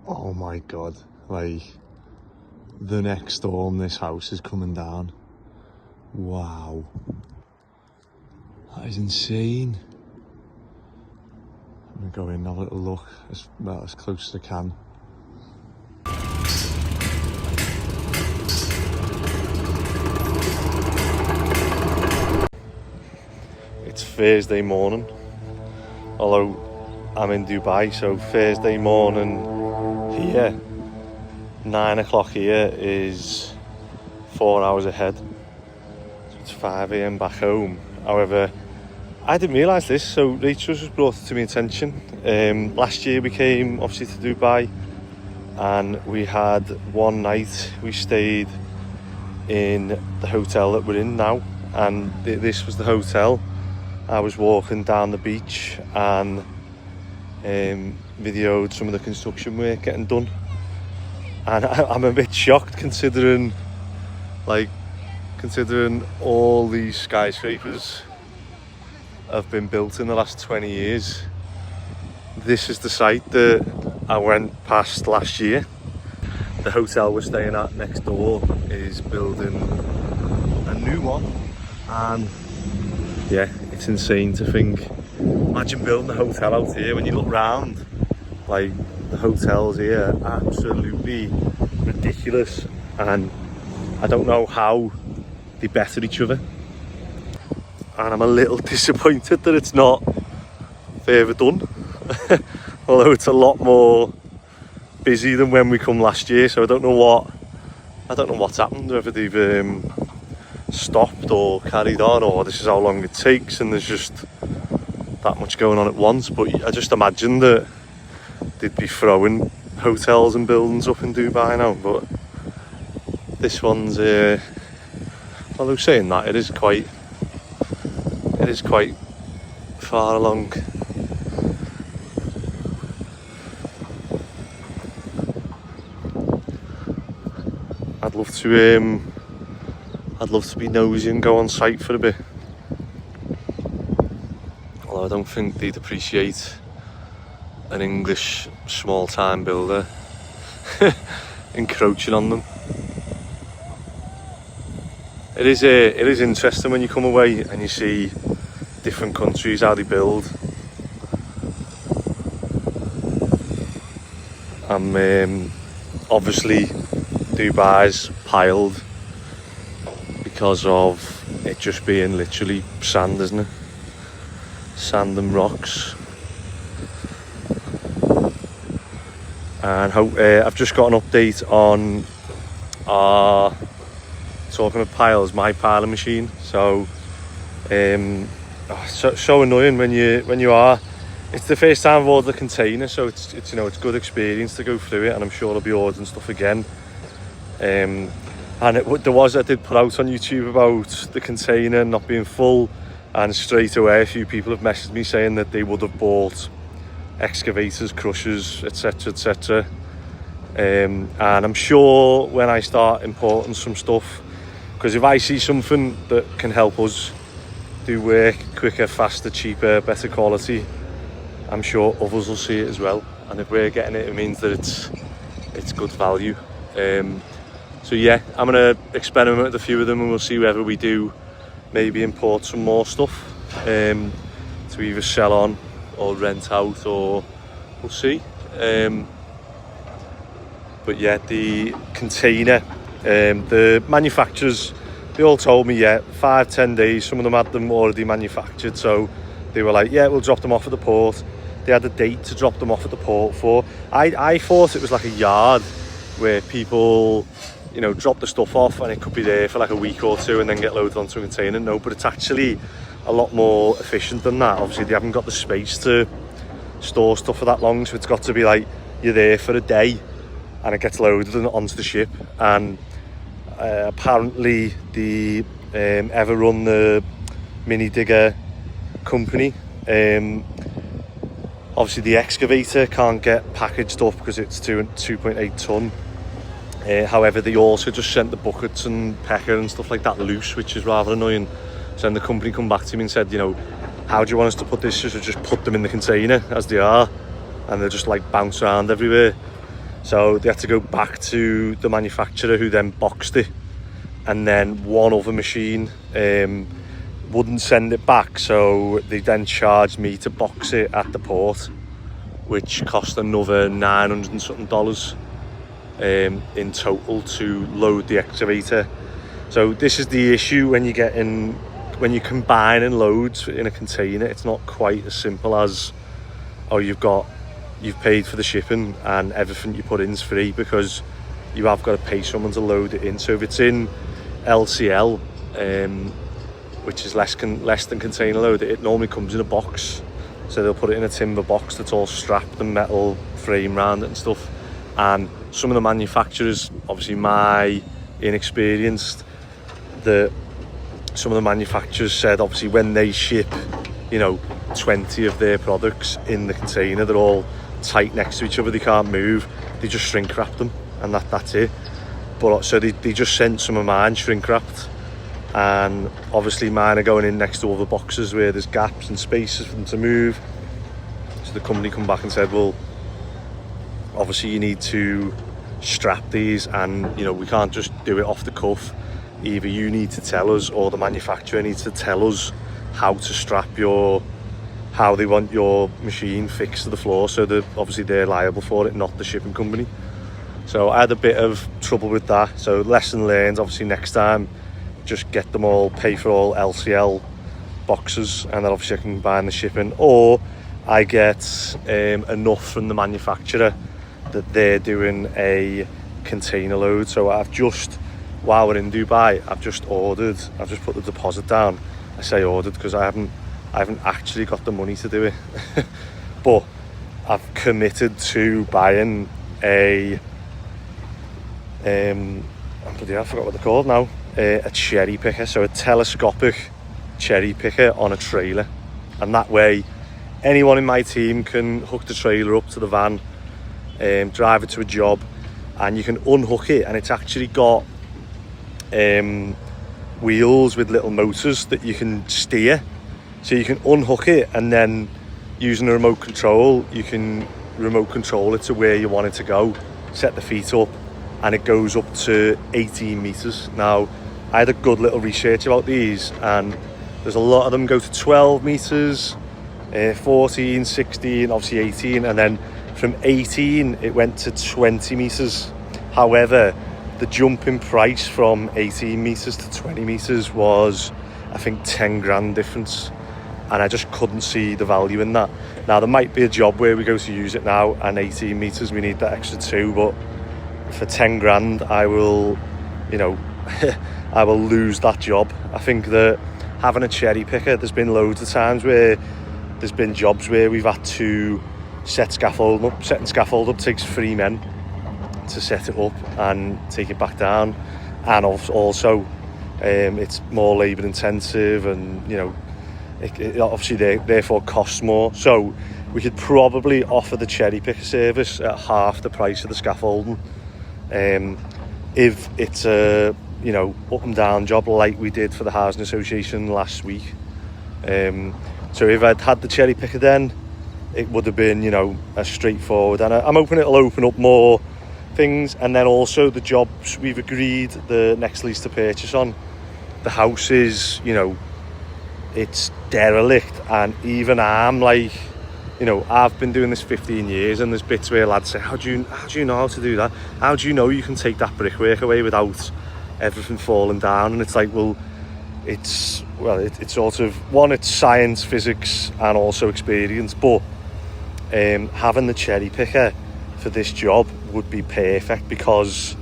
Oh my god, like the next storm this house is coming down. Wow, that is insane. I'm gonna go in and have a little look as close as I can. It's Thursday morning, although I'm in Dubai, so Thursday morning here, 9 o'clock here is 4 hours ahead. So it's 5 AM back home. However, I didn't realise this, so Rachel's was brought to my attention. Last year we came obviously to Dubai, and we had one night we stayed in the hotel that we're in now, and this was the hotel. I was walking down the beach and videoed some of the construction work getting done, and I'm a bit shocked considering all these skyscrapers have been built in the last 20 years. This is the site that I went past last year. The hotel we're staying at next door is building a new one, and yeah, it's insane to think. Imagine building a hotel out here. When you look round, like the hotels here are absolutely ridiculous, and I don't know how they better each other. And I'm a little disappointed that it's not further done. Although it's a lot more busy than when we come last year, so I don't know what's happened, whether they've stopped or carried on, or this is how long it takes and there's just that much going on at once. But I just imagine that they'd be throwing hotels and buildings up in Dubai now. But this one's although saying that, it is quite far along. I'd love to be nosy and go on site for a bit. Although I don't think they'd appreciate an English small-time builder encroaching on them. It is interesting when you come away and you see different countries, how they build. Obviously Dubai's piled because of it just being literally sand, isn't it? Sand and rocks. And I've just got an update on our, talking of piles, my piling machine. So so annoying when you are. It's the first time I've ordered a container, so it's good experience to go through it, and I'm sure I'll be ordering stuff again. And I did put out on YouTube about the container not being full, and straight away a few people have messaged me saying that they would have bought excavators, crushers, etc. And I'm sure when I start importing some stuff, because if I see something that can help us do work quicker, faster, cheaper, better quality, I'm sure others will see it as well. And if we're getting it, it means that it's good value. So yeah, I'm gonna experiment with a few of them, and we'll see whether we do maybe import some more stuff to either sell on or rent out, or we'll see. But yeah, the container, the manufacturers, they all told me 5-10 days. Some of them had them already manufactured, so they were like, yeah, we'll drop them off at the port. They had a date to drop them off at the port for. I thought it was like a yard where people, drop the stuff off and it could be there for like a week or two and then get loaded onto a container. No, but it's actually a lot more efficient than that. Obviously they haven't got the space to store stuff for that long, so it's got to be like you're there for a day and it gets loaded and onto the ship. And apparently the ever run the mini digger company, obviously the excavator can't get packaged up because it's 2.8 ton. However, they also just sent the buckets and pecker and stuff like that loose, which is rather annoying. So then the company come back to me and said, how do you want us to put this? So just put them in the container as they are, and they'll just like bounce around everywhere. So they had to go back to the manufacturer, who then boxed it, and then one other machine wouldn't send it back, so they then charged me to box it at the port, which cost another $900 and something in total to load the excavator. So this is the issue when you're combining loads in a container. It's not quite as simple as, oh, you've paid for the shipping and everything you put in is free, because you have got to pay someone to load it in. So if it's in LCL, which is less than container load, it normally comes in a box. So they'll put it in a timber box that's all strapped and metal frame around it and stuff. And some of the manufacturers, obviously my inexperienced, some of the manufacturers said obviously when they ship, 20 of their products in the container, they're all tight next to each other, they can't move, they just shrink wrap them, and that's it. But so they just sent some of mine shrink wrapped, and obviously mine are going in next to other boxes where there's gaps and spaces for them to move. So the company come back and said, well, obviously you need to strap these, and we can't just do it off the cuff. Either you need to tell us, or the manufacturer needs to tell us how to strap how they want your machine fixed to the floor, so that obviously they're liable for it, not the shipping company. So I had a bit of trouble with that. So lesson learned, obviously next time just get them all, pay for all LCL boxes, and then obviously I can combine the shipping, or I get enough from the manufacturer that they're doing a container load. So while we're in Dubai, I've just put the deposit down. I say ordered because I haven't actually got the money to do it. But I've committed to buying I forgot what they're called now, a cherry picker, so a telescopic cherry picker on a trailer, and that way anyone in my team can hook the trailer up to the van, drive it to a job, and you can unhook it, and it's actually got wheels with little motors that you can steer. So you can unhook it, and then using a remote control, you can remote control it to where you want it to go, set the feet up, and it goes up to 18 meters. Now, I had a good little research about these, and there's a lot of them go to 12 meters, 14, 16, obviously 18, and then from 18 it went to 20 meters. However, the jump in price from 18 meters to 20 meters was, I think, 10 grand difference, and I just couldn't see the value in that. Now, there might be a job where we go to use it now, and 18 meters we need that extra 2, but for 10 grand I will I will lose that job. I think that having a cherry picker, there's been loads of times where there's been jobs where we've had to set scaffold up. Setting scaffold up takes 3 men to set it up and take it back down, and also it's more labour intensive, and it obviously therefore costs more. So we could probably offer the cherry picker service at half the price of the scaffolding, if it's a up and down job like we did for the housing association last week. So if I'd had the cherry picker then, it would have been a straightforward, and I'm hoping it'll open up more things. And then also the jobs we've agreed the next lease to purchase on, the house is it's derelict, and even I'm like, I've been doing this 15 years, and there's bits where lads say, how do you know how to do that? How do you know you can take that brickwork away without everything falling down? And it's like, it's sort of, one, it's science, physics, and also experience. But having the cherry picker for this job would be perfect, because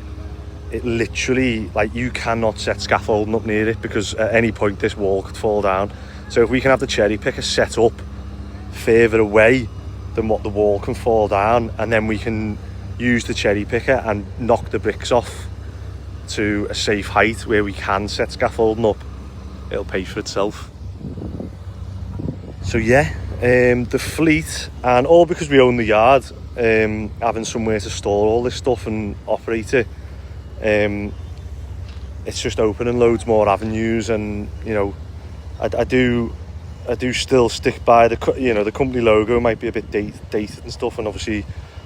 it literally, like, you cannot set scaffolding up near it, because at any point this wall could fall down. So if we can have the cherry picker set up further away than what the wall can fall down, and then we can use the cherry picker and knock the bricks off to a safe height where we can set scaffolding up, it'll pay for itself. So yeah, the fleet, and all because we own the yard, having somewhere to store all this stuff and operate it, it's just opening loads more avenues. And I do still stick by the company logo. Might be a bit dated and stuff, and obviously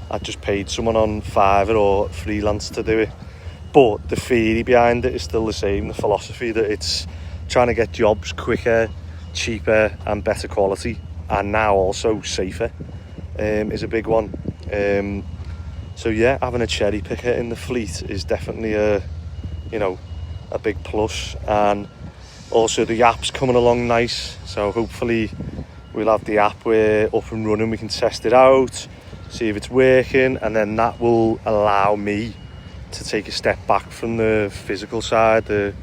I just paid someone on Fiverr or freelance to do it. But the theory behind it is still the same, the philosophy that it's trying to get jobs quicker, cheaper and better quality, and now also safer is a big one. So yeah, having a cherry picker in the fleet is definitely a big plus. And also the app's coming along nice, so hopefully we'll have the app up and running, we can test it out, see if it's working, and then that will allow me to take a step back from the physical side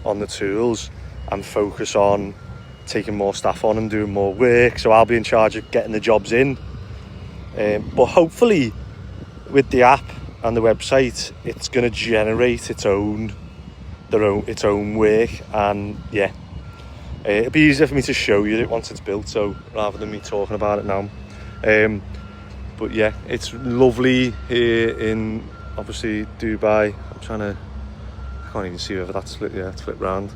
on the tools and focus on taking more staff on and doing more work. So I'll be in charge of getting the jobs in, but hopefully with the app and the website it's going to generate its own work. And yeah, it'll be easier for me to show you it once it's built, so rather than me talking about it now. But yeah, it's lovely here in obviously Dubai. I can't even see whether that's flipped. Yeah, it's flipped round.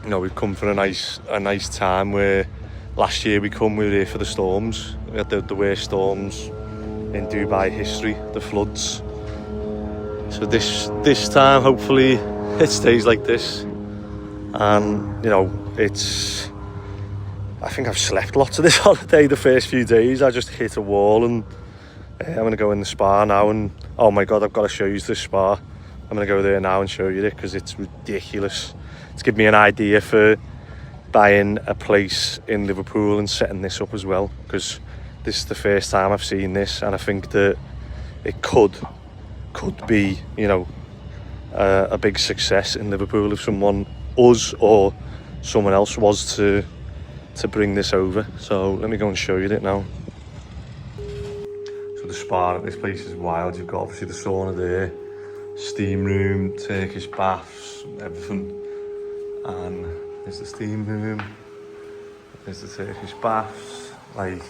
We've come for a nice time where last year we were here for the storms. We had the worst storms in Dubai history, the floods. So this time hopefully it stays like this. And I think I've slept lots of this holiday. The first few days I just hit a wall, and I'm going to go in the spa now, and oh my god, I've got to show you this spa. I'm going to go there now and show you it because it's ridiculous. It's given me an idea for buying a place in Liverpool and setting this up as well, because this is the first time I've seen this, and I think that it could be a big success in Liverpool if us or someone else was to bring this over. So let me go and show you it now. So the spa at this place is wild. You've got obviously the sauna there, steam room, Turkish baths, everything. And there's the steam room, there's the Turkish baths. Like,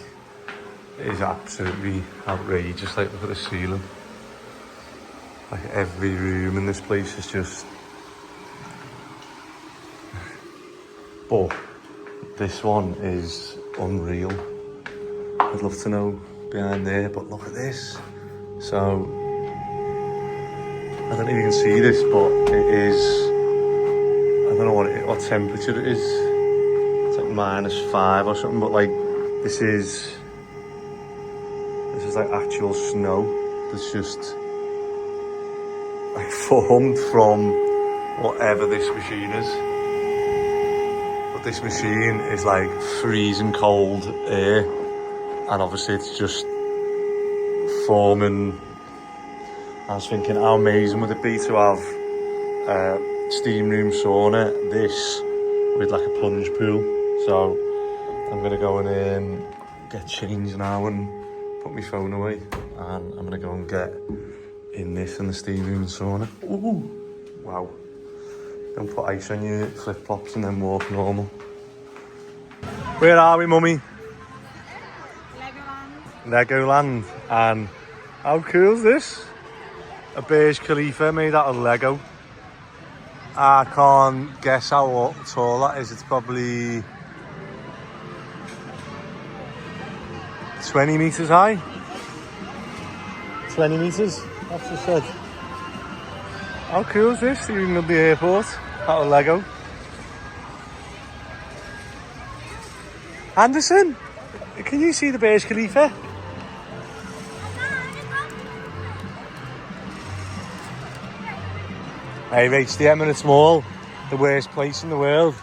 it is absolutely outrageous. Like, look at the ceiling. Like, every room in this place is just... But this one is unreal. I'd love to know behind there, but look at this. So I don't know if you can see this, but it is, I don't know what temperature it is. It's like -5 or something, but like this is like actual snow that's just like formed from whatever this machine is. But this machine is like freezing cold air, and obviously it's just forming. I was thinking, how amazing would it be to have steam room sauna, this with like a plunge pool. So I'm gonna go and get changed now and put my phone away, and I'm gonna go and get in this in the steam room and sauna. Ooh, wow. Don't put ice on your flip-flops and then walk normal. Where are we, mummy? Legoland. And how cool is this? A Burj Khalifa made out of Lego. I can't guess how tall that is. It's probably 20 metres high. 20 metres, that's what I said. How cool is this? Even at the airport, out of Lego. Anderson, can you see the Burj Khalifa? Hey, Rach, the Emirates Mall, the worst place in the world.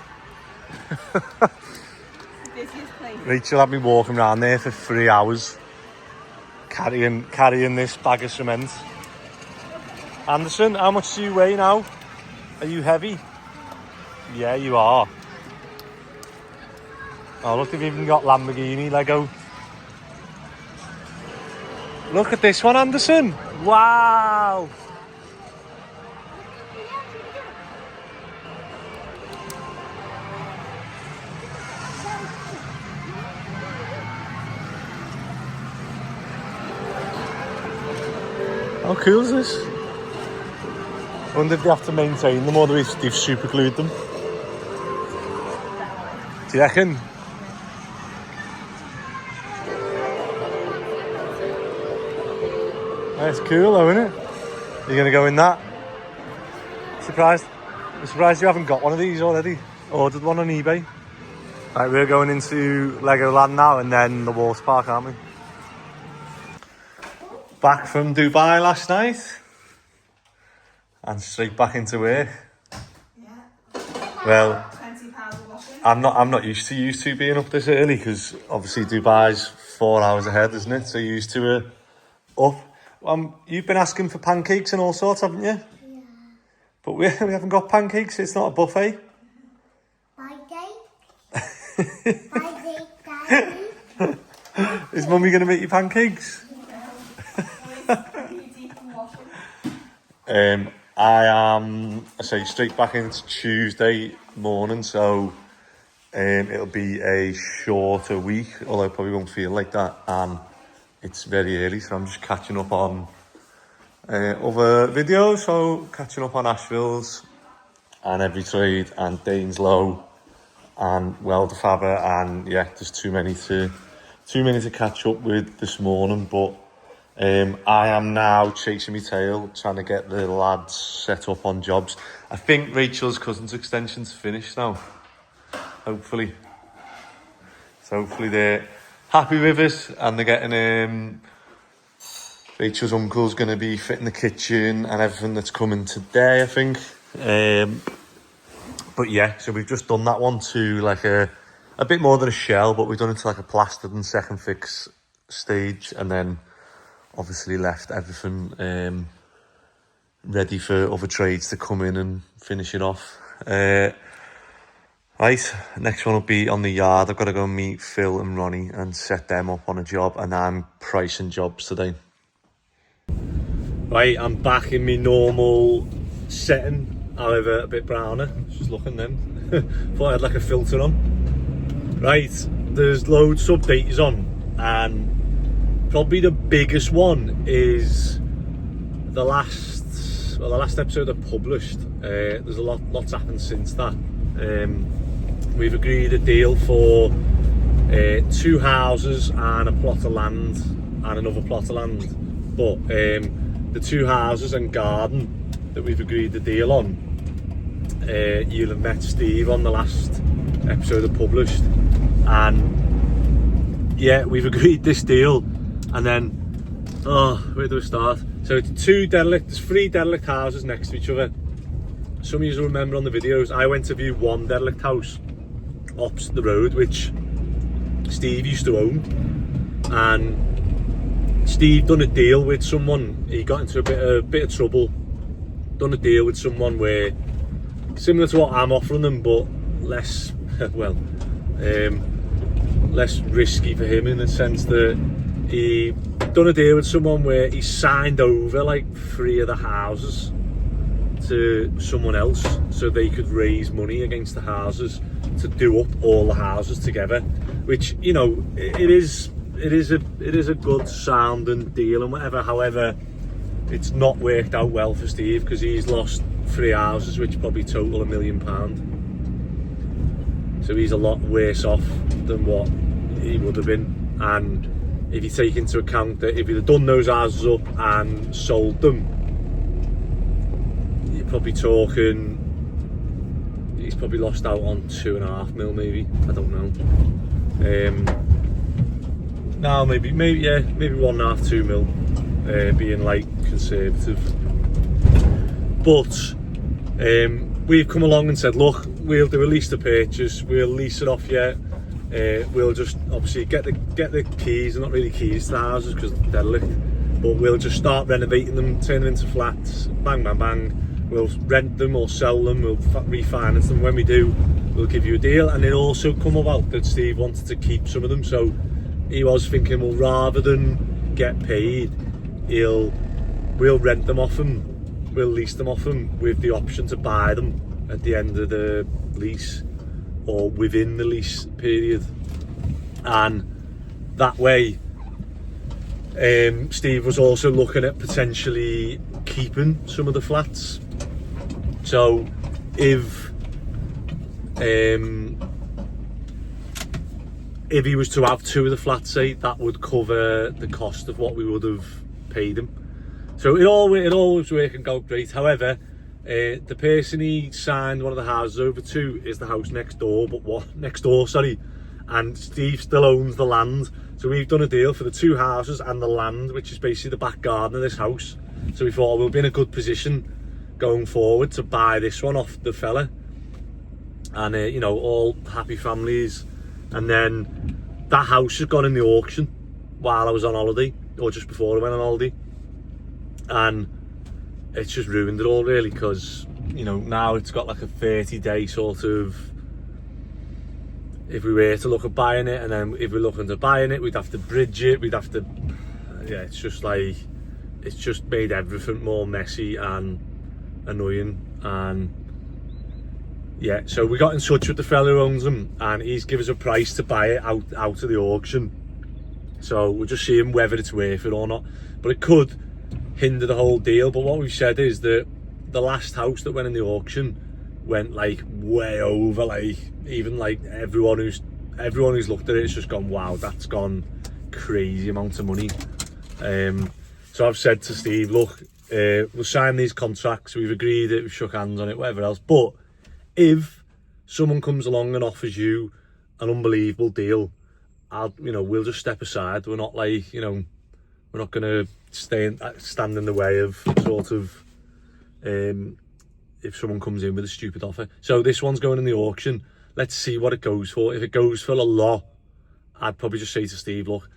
Busiest place. Rachel had me walking around there for 3 hours, carrying this bag of cement. Anderson, how much do you weigh now? Are you heavy? Yeah, you are. Oh, look, they've even got Lamborghini Lego. Look at this one, Anderson. Wow. How cool is this? I wonder if they have to maintain them or they've super glued them. Do you reckon? It's cool though, isn't it? You're gonna go in that? Surprised? I'm surprised you haven't got one of these already. Ordered one on eBay. Right, we're going into Legoland now and then the water park, aren't we? Back from Dubai last night. And straight back into work. Yeah. Well, £20 of washing. I'm not used to being up this early because obviously Dubai's 4 hours ahead, isn't it? So you're used to up. You've been asking for pancakes and all sorts, haven't you? Yeah. But we haven't got pancakes. It's not a buffet. Pancake, Daddy. Is Mummy going to make you pancakes? I say straight back into Tuesday morning, so it'll be a shorter week, although it probably won't feel like that, and it's very early, so I'm just catching up on other videos, so catching up on Asheville's and Every Trade and Dane's Low and Welder Faber, and yeah, there's too many to catch up with this morning, but I am now chasing my tail, trying to get the lads set up on jobs. I think Rachel's cousin's extension's finished now, hopefully. So hopefully they're happy with us and they're getting... Rachel's uncle's going to be fitting the kitchen and everything that's coming today, I think. But yeah, so we've just done that one to like a bit more than a shell, but we've done it to like a plastered and second fix stage, and then obviously left everything ready for other trades to come in and finish it off. Right, next one will be on the yard. I've got to go and meet Phil and Ronnie and set them up on a job, and I'm pricing jobs today. Right, I'm back in my normal setting, however a bit browner. Just looking then. Thought I had like a filter on. Right, there's loads of updates on, and probably the biggest one is the last episode I published. There's a lot's happened since that. We've agreed a deal for 2 houses and a plot of land and another plot of land. But the 2 houses and garden that we've agreed the deal on, you'll have met Steve on the last episode I published, and yeah, we've agreed this deal. And then, where do we start? So it's 3 derelict houses next to each other. Some of you will remember on the videos, I went to view one derelict house opposite the road, which Steve used to own. And Steve done a deal with someone. He got into a bit of trouble. Done a deal with someone where, similar to what I'm offering them, but less, well, less risky for him in the sense that he done a deal with someone where he signed over like 3 of the houses to someone else so they could raise money against the houses to do up all the houses together, which, you know, it is a good sounding deal and whatever. However, it's not worked out well for Steve because he's lost 3 houses which probably total £1 million, so he's a lot worse off than what he would have been. And if you take into account that if he'd have done those houses up and sold them, you're probably talking, he's probably lost out on 2.5 mil, maybe. I don't know. No, maybe 1.5, 2 mil, being like conservative. But we've come along and said, look, we'll do a lease to purchase, we'll lease it off you. We'll just obviously get the keys, not really keys to the houses because they're derelict, but we'll just start renovating them, turn them into flats, bang bang bang. We'll rent them or sell them, we'll refinance them. When we do, we'll give you a deal. And it also come about that Steve wanted to keep some of them, so he was thinking, well, rather than get paid, we'll rent them off him, we'll lease them off him with the option to buy them at the end of the lease or within the lease period. And that way, Steve was also looking at potentially keeping some of the flats. So if he was to have 2 of the flats, say, that would cover the cost of what we would have paid him. So it all was working out great. However, the person he signed one of the houses over to is the house next door, and Steve still owns the land. So we've done a deal for the 2 houses and the land, which is basically the back garden of this house. So we thought we'll be in a good position going forward to buy this one off the fella, and you know, all happy families. And then that house has gone in the auction while I was on holiday, or just before I went on holiday, and it's just ruined it all really, because you know, now it's got like a 30-day sort of, if we were to look at buying it, and then if we're looking to buying it, we'd have to bridge it, we'd have to, yeah, it's just like, it's just made everything more messy and annoying. And yeah, so we got in touch with the fella who owns them, and he's given us a price to buy it out of the auction. So we're just seeing whether it's worth it or not, but it could hinder the whole deal. But what we've said is that the last house that went in the auction went like way over, like even like everyone who's looked at it has just gone, wow, that's gone crazy amount of money. So I've said to Steve, look, we'll sign these contracts, we've agreed it, we've shook hands on it, whatever else, but if someone comes along and offers you an unbelievable deal, we'll just step aside. We're not like, you know, we're not going to stand in the way of sort of, if someone comes in with a stupid offer. So this one's going in the auction. Let's see what it goes for. If it goes for a lot, I'd probably just say to Steve, look,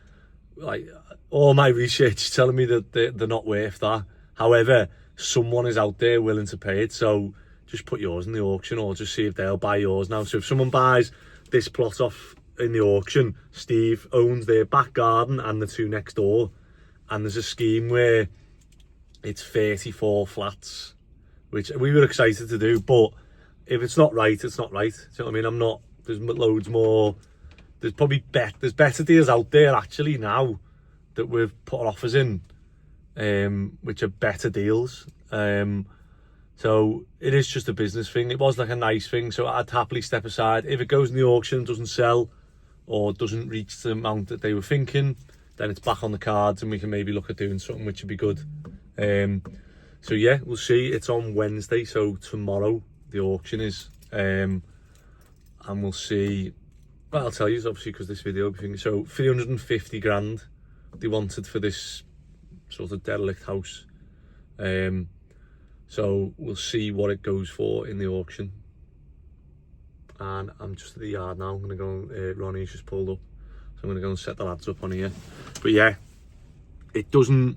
like, all my research is telling me that they're not worth that. However, someone is out there willing to pay it, so just put yours in the auction, or just see if they'll buy yours now. So if someone buys this plot off in the auction, Steve owns their back garden and the 2 next door, and there's a scheme where it's 34 flats, which we were excited to do. But if it's not right, it's not right. Do you know what I mean? There's loads more, there's probably there's better deals out there actually now that we've put offers in, which are better deals. So it is just a business thing. It was like a nice thing, so I'd happily step aside. If it goes in the auction and doesn't sell, or doesn't reach the amount that they were thinking, then it's back on the cards and we can maybe look at doing something which would be good. So yeah, we'll see. It's on Wednesday, so tomorrow the auction is, and we'll see. Well, I'll tell you obviously, because this video will be thinking. So 350 grand they wanted for this sort of derelict house. So we'll see what it goes for in the auction. And I'm just at the yard now. I'm gonna go, Ronnie's just pulled up, so I'm gonna go and set the lads up on here. But yeah, it doesn't,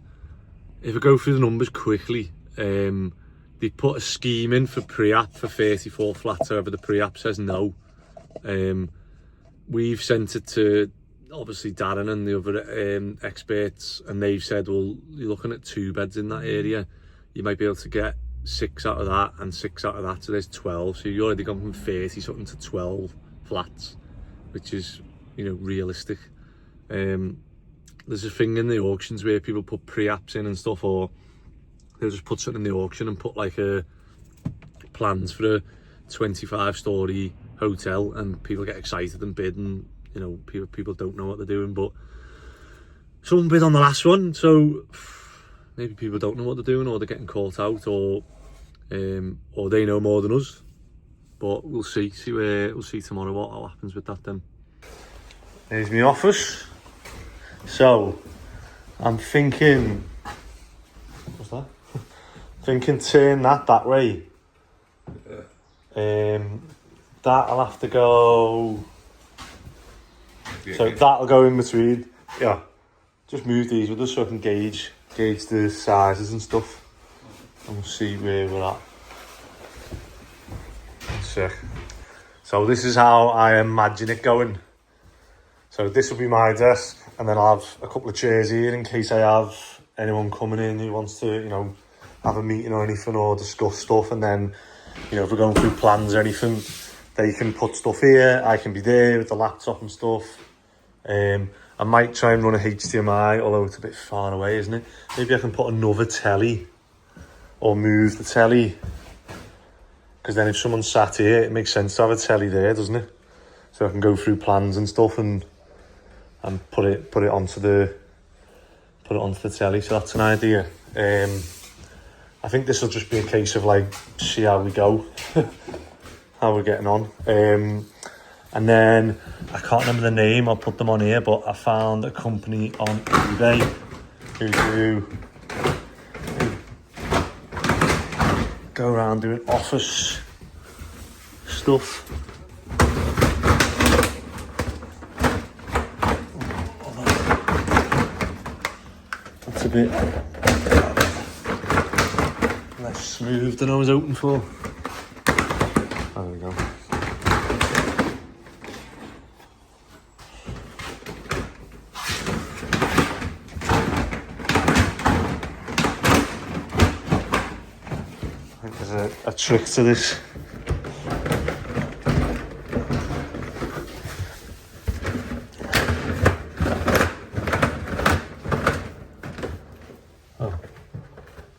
if I go through the numbers quickly, they put a scheme in for pre-app for 34 flats, however the pre-app says no. We've sent it to obviously Darren and the other experts, and they've said, well, you're looking at 2 beds in that area, you might be able to get 6 out of that and 6 out of that, so there's 12. So you've already gone from 30 something to 12 flats, which is, you know, realistic. There's a thing in the auctions where people put pre-apps in and stuff, or they'll just put something in the auction and put like plans for a 25-story hotel, and people get excited and bid, and you know, people don't know what they're doing. But someone bid on the last one, so maybe people don't know what they're doing, or they're getting caught out, or they know more than us. But we'll see. We'll see tomorrow what happens with that then. Here's my office. So I'm thinking, what's that? Thinking turn that way. That'll have to go. So that'll go in between. Yeah. Just move these with us so I can gauge the sizes and stuff, and we'll see where we're at. So this is how I imagine it going. So this will be my desk, and then I'll have a couple of chairs here in case I have anyone coming in who wants to, you know, have a meeting or anything, or discuss stuff. And then, you know, if we're going through plans or anything, they can put stuff here, I can be there with the laptop and stuff. I might try and run a HDMI, although it's a bit far away, isn't it? Maybe I can put another telly, or move the telly, because then if someone sat here, it makes sense to have a telly there, doesn't it? So I can go through plans and stuff and put it onto the put it onto the telly, so that's an idea. I think this will just be a case of like, see how we go, how we're getting on. And then, I can't remember the name, I'll put them on here, but I found a company on eBay who go around doing office stuff. That's a bit less smooth than I was hoping for. There we go. I think there's a trick to this.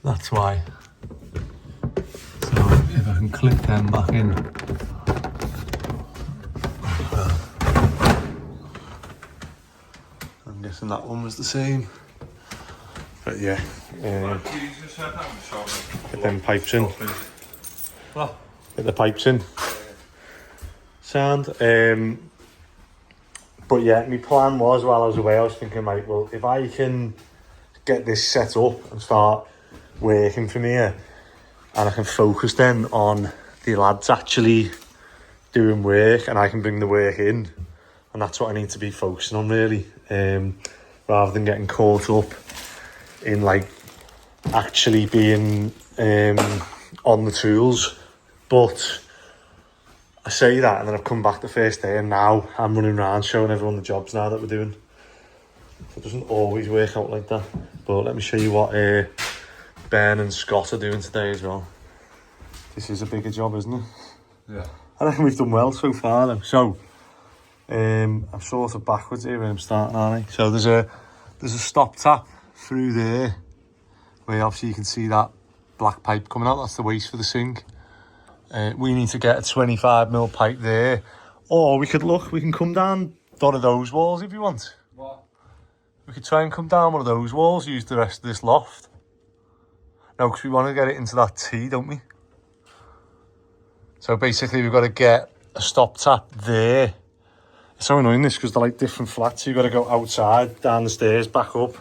That's why. So if I can click them back in. I'm guessing that one was the same. But yeah. Get them pipes in. Get the pipes in. Sound. But yeah, my plan was while I was away, I was thinking, like, well, if I can get this set up and start working from here, and I can focus then on the lads actually doing work, and I can bring the work in, and that's what I need to be focusing on really, rather than getting caught up in like actually being on the tools. But I say that, and then I've come back the first day, and now I'm running around showing everyone the jobs now that we're doing. So it doesn't always work out like that. But let me show you what Ben and Scott are doing today as well. This is a bigger job, isn't it? Yeah. I reckon we've done well so far though. So I'm sort of backwards here when I'm starting, aren't I? So there's a stop tap through there, where obviously you can see that black pipe coming out. That's the waste for the sink. We need to get a 25mm pipe there, or we can come down one of those walls if you want. What? We could try and come down one of those walls, use the rest of this loft. No, because we want to get it into that T, don't we? So basically we've got to get a stop tap there. It's so annoying this, because they're like different flats. So you've got to go outside, down the stairs, back up.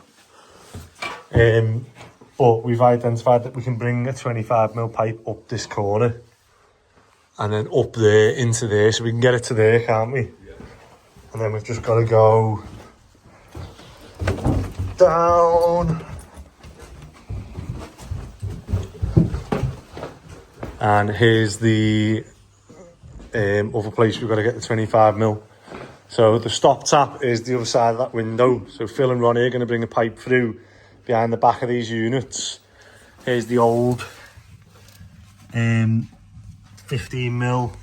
But we've identified that we can bring a 25mm pipe up this corner, and then up there into there, so we can get it to there, can't we? Yeah. And then we've just got to go down. And here's the other place we've got to get the 25mm. So the stop tap is the other side of that window. So Phil and Ronnie are going to bring a pipe through behind the back of these units. Here's the old 15mm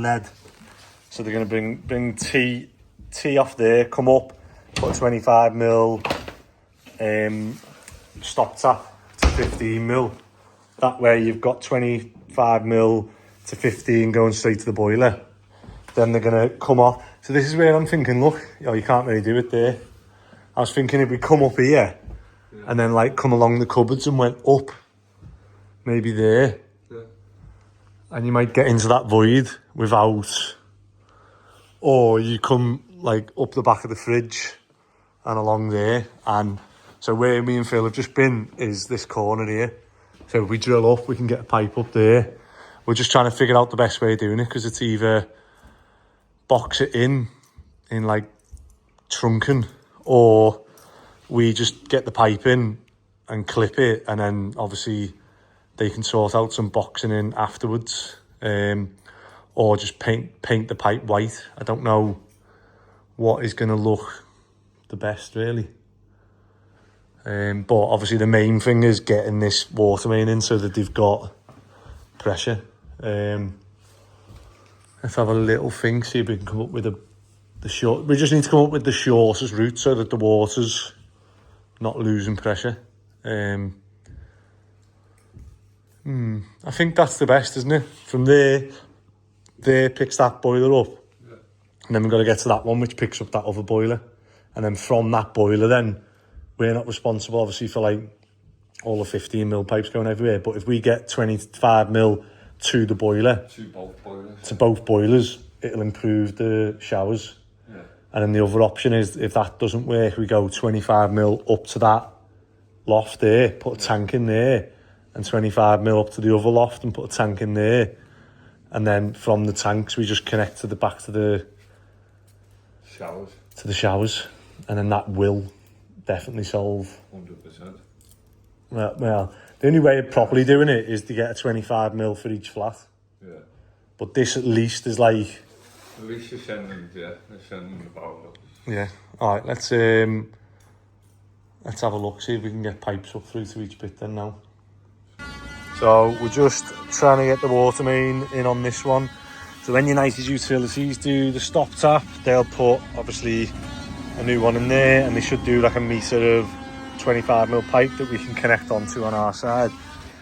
lead. So they're going to bring T off there, come up, put a 25mm stop tap to 15mm. That way you've got 25mm to 15 going straight to the boiler. Then they're going to come off. So this is where I'm thinking, look, you can't really do it there. I was thinking if we come up here, and then like come along the cupboards and went up, maybe there. Yeah. And you might get into that void without, or you come like up the back of the fridge and along there. And so where me and Phil have just been is this corner here. So if we drill up, we can get a pipe up there. We're just trying to figure out the best way of doing it, because it's either box it in like trunking, or we just get the pipe in and clip it, and then obviously they can sort out some boxing in afterwards, or just paint the pipe white. I don't know what is going to look the best really. But obviously the main thing is getting this water main in so that they've got pressure. Let's have a little think, see if we can come up with the short. We just need to come up with the shortest route so that the water's not losing pressure. I think that's the best, isn't it? From there picks that boiler up. And then we've got to get to that one which picks up that other boiler. And then from that boiler then, we're not responsible obviously for like all the 15mm pipes going everywhere, but if we get 25mm to the boiler, to both boilers, it'll improve the showers. Yeah. And then the other option is, if that doesn't work, we go 25mm up to that loft there, put a tank in there, and 25mm up to the other loft and put a tank in there. And then from the tanks, we just connect to the back to the showers. And then that will definitely solve. 100%. Well, the only way of properly doing it is to get a 25mm for each flat. Yeah. But this at least is like... At least you're sending the Bowden. Yeah. All right, let's have a look, see if we can get pipes up through to each bit then now. So we're just trying to get the water main in on this one. So when United Utilities do the stop tap, they'll put obviously a new one in there, and they should do like a metre of 25mm pipe that we can connect onto on our side.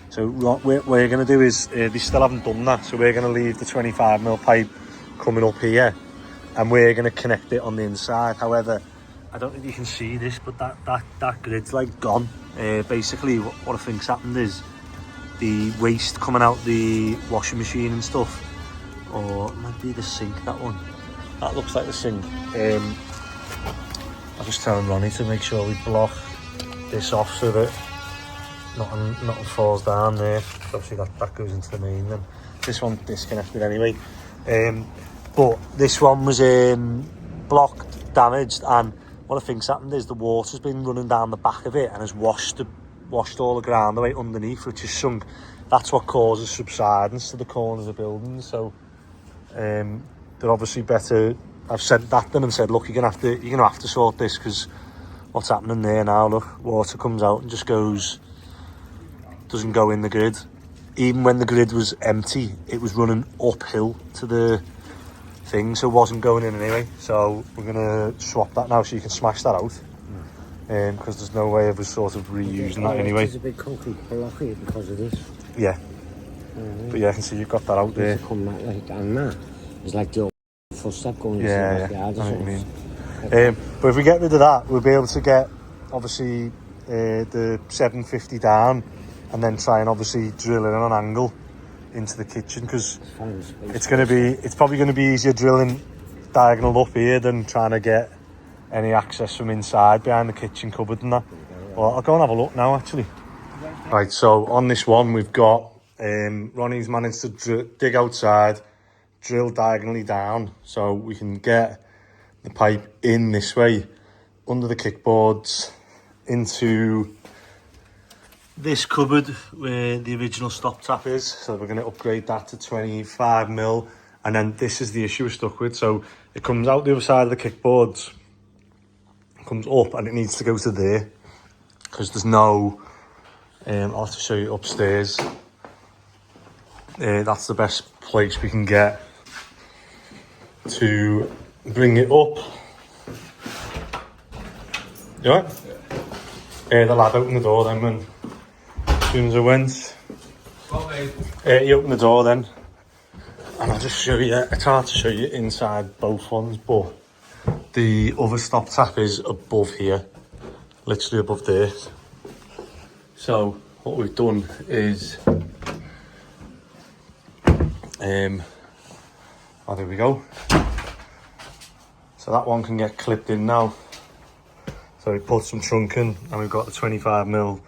So what we're going to do is, they still haven't done that, so we're going to leave the 25mm pipe coming up here, and we're going to connect it on the inside. However, I don't think you can see this, but that grid's like gone. Basically what I think's happened is the waste coming out the washing machine and stuff, or it might be the sink, that one. That looks like the sink. I'll just tell Ronnie to make sure we block this off so that nothing falls down there. Obviously that goes into the main then. This one's disconnected anyway. But this one was blocked, damaged, and what I think's happened is the water's been running down the back of it and has washed all the ground away underneath, which is sunk. That's what causes subsidence to the corners of buildings. So they're obviously better. I've said that to them and said, look, you're gonna have to sort this, because what's happening there now, look, water comes out and just doesn't go in the grid. Even when the grid was empty, it was running uphill to the thing, so it wasn't going in anyway. So we're gonna swap that now so you can smash that out, because there's no way of us sort of reusing that anyway. There's a big concrete block here because of this. Yeah. But yeah, I can see you've got that out there. Come back like that. It's like the old footstep going into Yeah, the yeah, I backyard know or what you something. mean. But if we get rid of that, we'll be able to get obviously the 750 down, and then try and obviously drill in on an angle into the kitchen, because it's probably going to be easier drilling diagonal up here than trying to get any access from inside behind the kitchen cupboard and that. Well, I'll go and have a look now actually. Right, so on this one we've got Ronnie's managed to dig outside, drill diagonally down, so we can get the pipe in this way under the kickboards into this cupboard where the original stop tap is. So we're going to upgrade that to 25mm, and then this is the issue we're stuck with. So it comes out the other side of the kickboards, comes up, and it needs to go to there, because there's no I'll have to show you upstairs. That's the best place we can get to bring it up. You all right? Yeah. The lad opened the door then when, as soon as I went. He opened the door then, and I'll just show you. It's hard to show you inside both ones, but the other stop tap is above here, literally above there. So what we've done is, oh, there we go. So that one can get clipped in now. So we put some trunking, and we've got the 25mm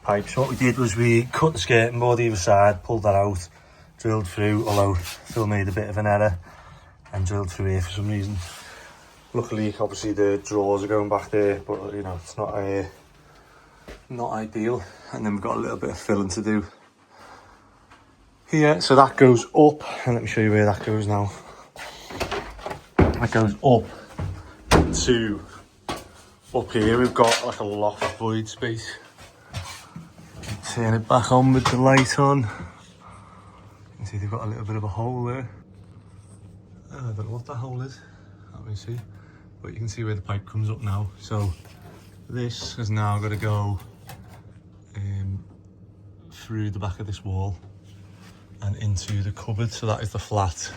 pipe. So what we did was we cut the skirting board either side, pulled that out, drilled through, although Phil made a bit of an error and drilled through here for some reason. Luckily, obviously the drawers are going back there, but you know, it's not ideal. And then we've got a little bit of filling to do here. So that goes up, and let me show you where that goes now. That goes up to up here. We've got like a loft void space. Turn it back on with the light on. You can see they've got a little bit of a hole there. I don't know what that hole is, can't really see, but you can see where the pipe comes up now. So this has now got to go through the back of this wall and into the cupboard. So that is the flat.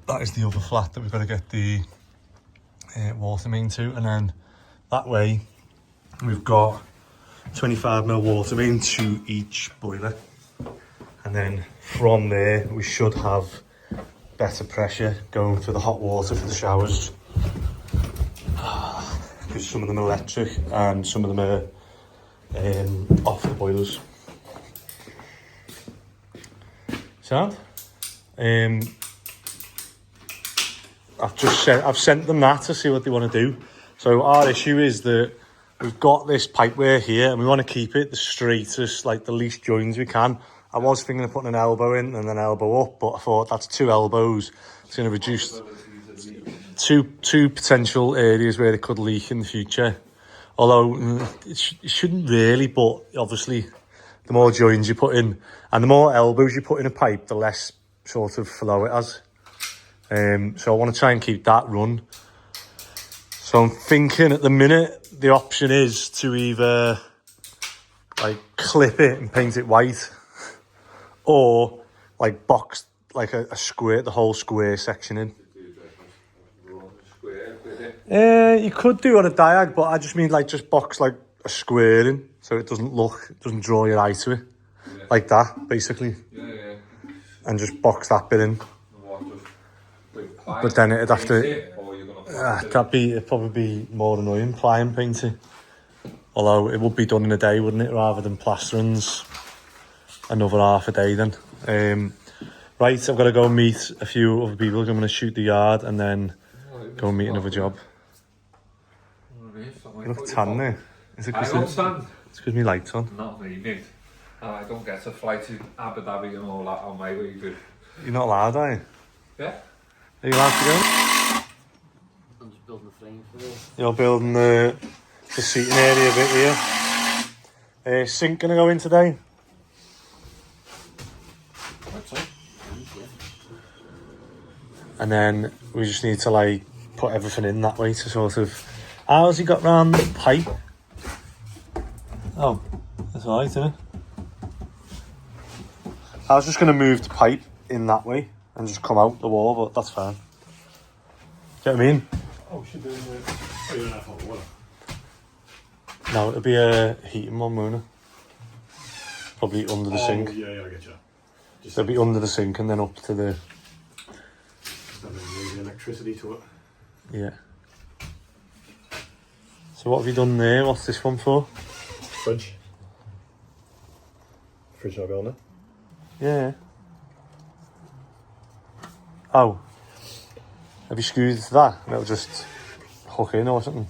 That is the other flat that we've got to get the water main to, and then that way we've got 25mm water main to each boiler, and then from there we should have better pressure going for the hot water for the showers, because some of them are electric and some of them are off the boilers. Sound? I've sent them that to see what they want to do. So our issue is that we've got this pipework here and we want to keep it the straightest, like the least joins we can. I was thinking of putting an elbow in and an elbow up, but I thought that's 2 elbows. It's going to reduce two potential areas where it could leak in the future. Although it shouldn't really, but obviously the more joins you put in and the more elbows you put in a pipe, the less sort of flow it has. So I want to try and keep that run. So I'm thinking at the minute the option is to either like clip it and paint it white, or like box like a square, the whole square section in. You could do on a diag, but I just mean like just box like a square in, so it doesn't draw your eye to it, like that basically. Yeah. And just box that bit in. But then it'd have to. It'd probably be more annoying plying painting. Although it would be done in a day, wouldn't it, rather than plasterings another half a day then. Right, I've got to go and meet a few other people. I'm going to shoot the yard and then go and meet another job. You look tan there. Is it I don't stand. It's because my light's on. Not me, mate. I don't get to fly to Abu Dhabi and all that on my wages. You're not allowed, are you? Yeah. Are you allowed to go? I'm just building a frame for this. You're building the seating area a bit here. Sink gonna go in today? And then we just need to like put everything in that way to sort of. How's he got round the pipe? Oh, that's alright, isn't it? I was just gonna move the pipe in that way and just come out the wall, but that's fine. Do you know what I mean? Oh, should be. Oh, you don't have hot water. No, it'll be a heating one, won't it? Probably under the sink. Yeah, I get you. Just It'll be under the sink and then up to the. having the electricity to it. Yeah. So what have you done there? What's this one for? Fridge. Fridge not going there. Yeah. Oh. Have you screwed it to that? And it'll just hook in or something.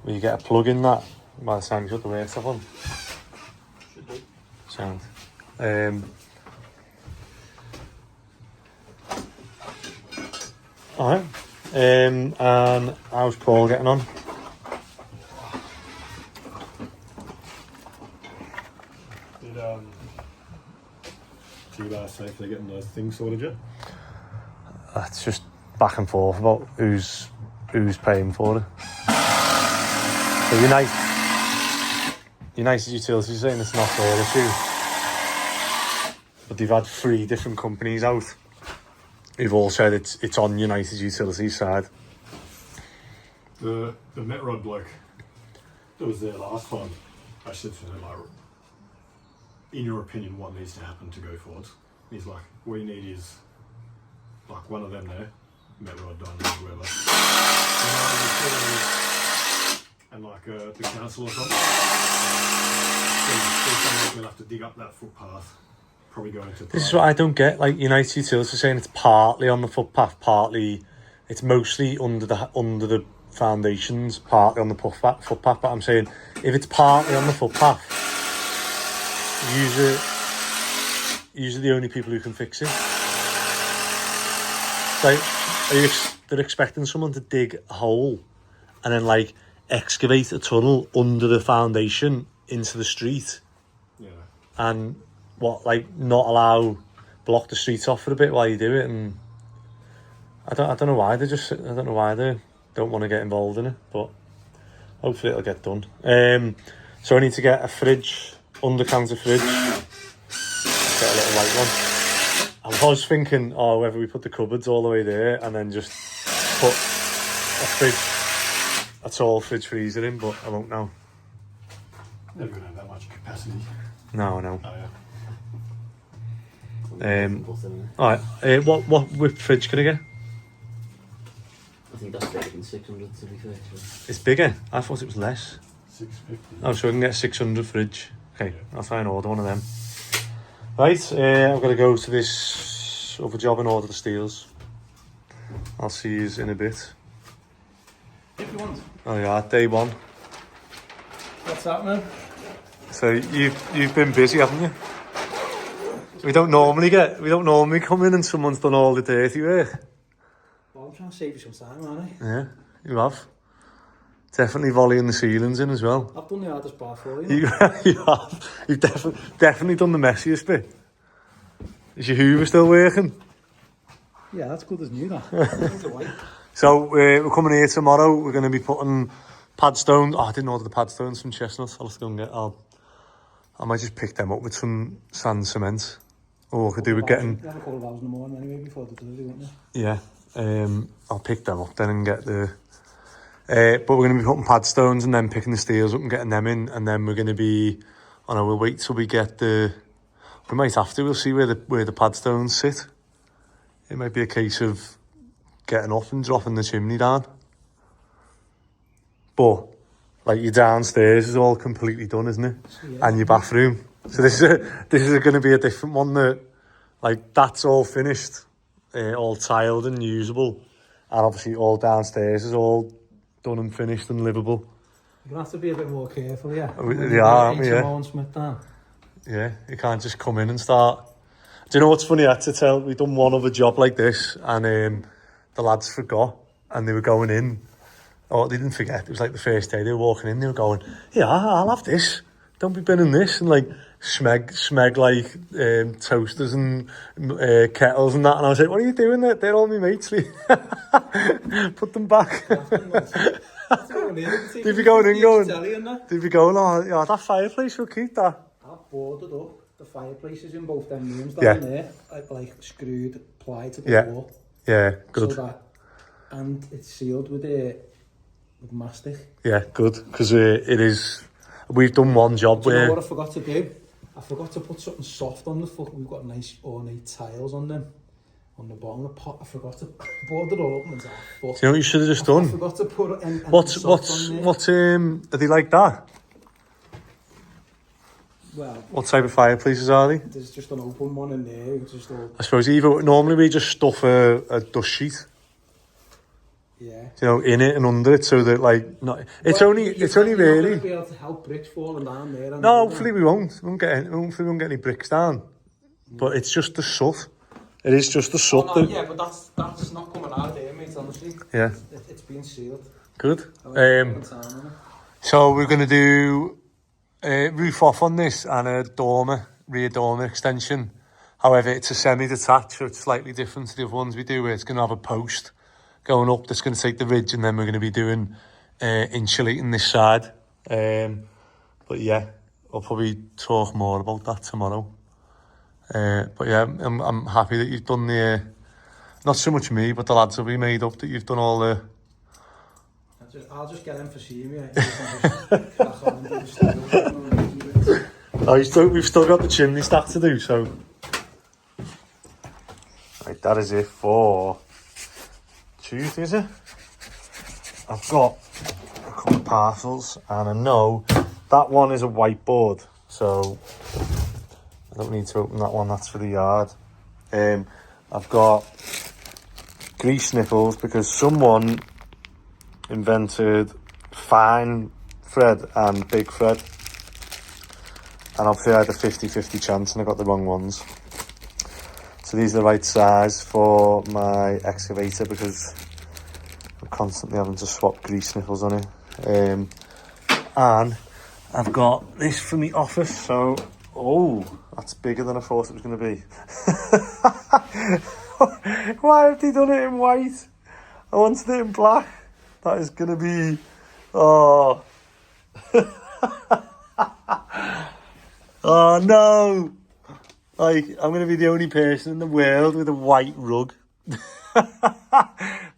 Will you get a plug in that by the time you put the weight stuff on? Should do. Sound. Alright. And how's Paul getting on? Did you last say if they're getting those things sorted yet? It's just back and forth about who's paying for it. So United Utilities saying it's not their issue, but they've had 3 different companies out who've all said it's on United Utilities side. The Met Rod bloke that was there last time, I said to him, like, in your opinion, what needs to happen to go forward? He's like, what you need is like one of them there, Met Rod, Dynamo, whoever, and like the council or something. So we'll have to dig up that footpath, probably go into. This is what I don't get. Like United Utilities are saying it's partly on the footpath, partly it's mostly under the foundations, partly on the footpath. But I'm saying if it's partly on the footpath, usually the only people who can fix it. Like, they're expecting someone to dig a hole and then like excavate a tunnel under the foundation into the street. Yeah. And what, like, not block the streets off for a bit while you do it. And I don't know why they don't want to get involved in it, but hopefully it'll get done. So I need to get a fridge, undercounter fridge, get a little white one. I was thinking, whether we put the cupboards all the way there and then just put a a tall fridge freezer in, but I won't now. Never gonna have that much capacity. No, no. Oh yeah. Alright, what whipped fridge can I get? I think that's better than 600 to be fair. It's bigger. I thought it was less. 650. Oh, so we can get a 600 fridge. Okay, I'll try and order one of them. Right, I've got to go to this other job and order the steels. I'll see you in a bit. If you want. Oh yeah, day one. What's happening? So you've been busy, haven't you? We don't normally come in and someone's done all the dirty work. Well, I'm trying to save you some time, aren't I? Yeah, you have. Definitely volleying the ceilings in as well. I've done the hardest part for you. You have. You've definitely done the messiest bit. Is your Hoover still working? Yeah, that's good as new, that. So we're coming here tomorrow. We're going to be putting pad stones. Oh, I didn't order the pad stones from Chestnut. I'll have to go and get. I might just pick them up with some sand cement. Or we could do with getting. You have a couple of hours in the morning anyway before the delivery, won't you? Yeah. I'll pick them up then and get the. But we're going to be putting pad stones and then picking the steels up and getting them in, and then we're going to be. Oh no, we'll wait till we get the. We might have to. We'll see where the pad stones sit. It might be a case of getting up and dropping the chimney down. But like your downstairs is all completely done, isn't it? Yeah. And your bathroom. So this is going to be a different one that, like, that's all finished, all tiled and usable, and obviously all downstairs is all done and finished and livable. You're going to have to be a bit more careful, yeah. We are, aren't we? Yeah. Yeah, you can't just come in and start. Do you know what's funny? I had to tell, we've done one other job like this, and the lads forgot, and they were going in. Oh, they didn't forget. It was like the first day they were walking in. They were going, "Yeah, I'll have this. Don't be binning this." And like smeg like toasters and kettles and that. And I was like, "What are you doing? They're all my mates. Put them back." They'd be going in, going. They'd be going, "Oh, yeah, that fireplace will keep that." I've boarded up the fireplaces in both them rooms down there, like screwed, plied to the wall. Yeah, good. So that, and it's sealed with mastic. Yeah, good, because it is. We've done one job Do you where. know what I forgot to do? I forgot to put something soft on the foot. We've got nice ornate tiles on them, on the bottom of the pot. I forgot to board it all up and it's Do you know what you should have just done? I forgot to put it. What's are they like that? Well, what type of fireplaces are they? There's just an open one in there. It's just all. I suppose normally we just stuff a dust sheet. Yeah. You know, in it and under it, so that like not. It's only really. You're not going to be able to help bricks falling down there. No, hopefully we won't. Hopefully we won't get any bricks down. But it's just the soot. It is just the soot. Oh, no, yeah, but that's not coming out there, mate. Honestly. Yeah. It's been sealed. Good. So we're gonna do roof off on this and a rear dormer extension. However, it's a semi-detached, so it's slightly different to the other ones we do. Where it's gonna have a post going up that's going to take the ridge, and then we're going to be doing insulating this side. But yeah, I'll probably talk more about that tomorrow. But yeah, I'm happy that you've done the, not so much me, but the lads will be made up that you've done all the... I'll just get them for seeing me. We've still got the chimney stack to do, so... Right, that is it for... Tuesday, is it? I've got a couple of parcels, and I know that one is a whiteboard, so I don't need to open that one. That's for the yard. I've got grease nipples because someone invented fine thread and big thread, and obviously I had a 50-50 chance and I got the wrong ones. So these are the right size for my excavator because I'm constantly having to swap grease nipples on it. And I've got this for my office, so, oh, that's bigger than I thought it was going to be. Why have they done it in white? I wanted it in black. That is going to be, oh. Oh no. Like, I'm going to be the only person in the world with a white rug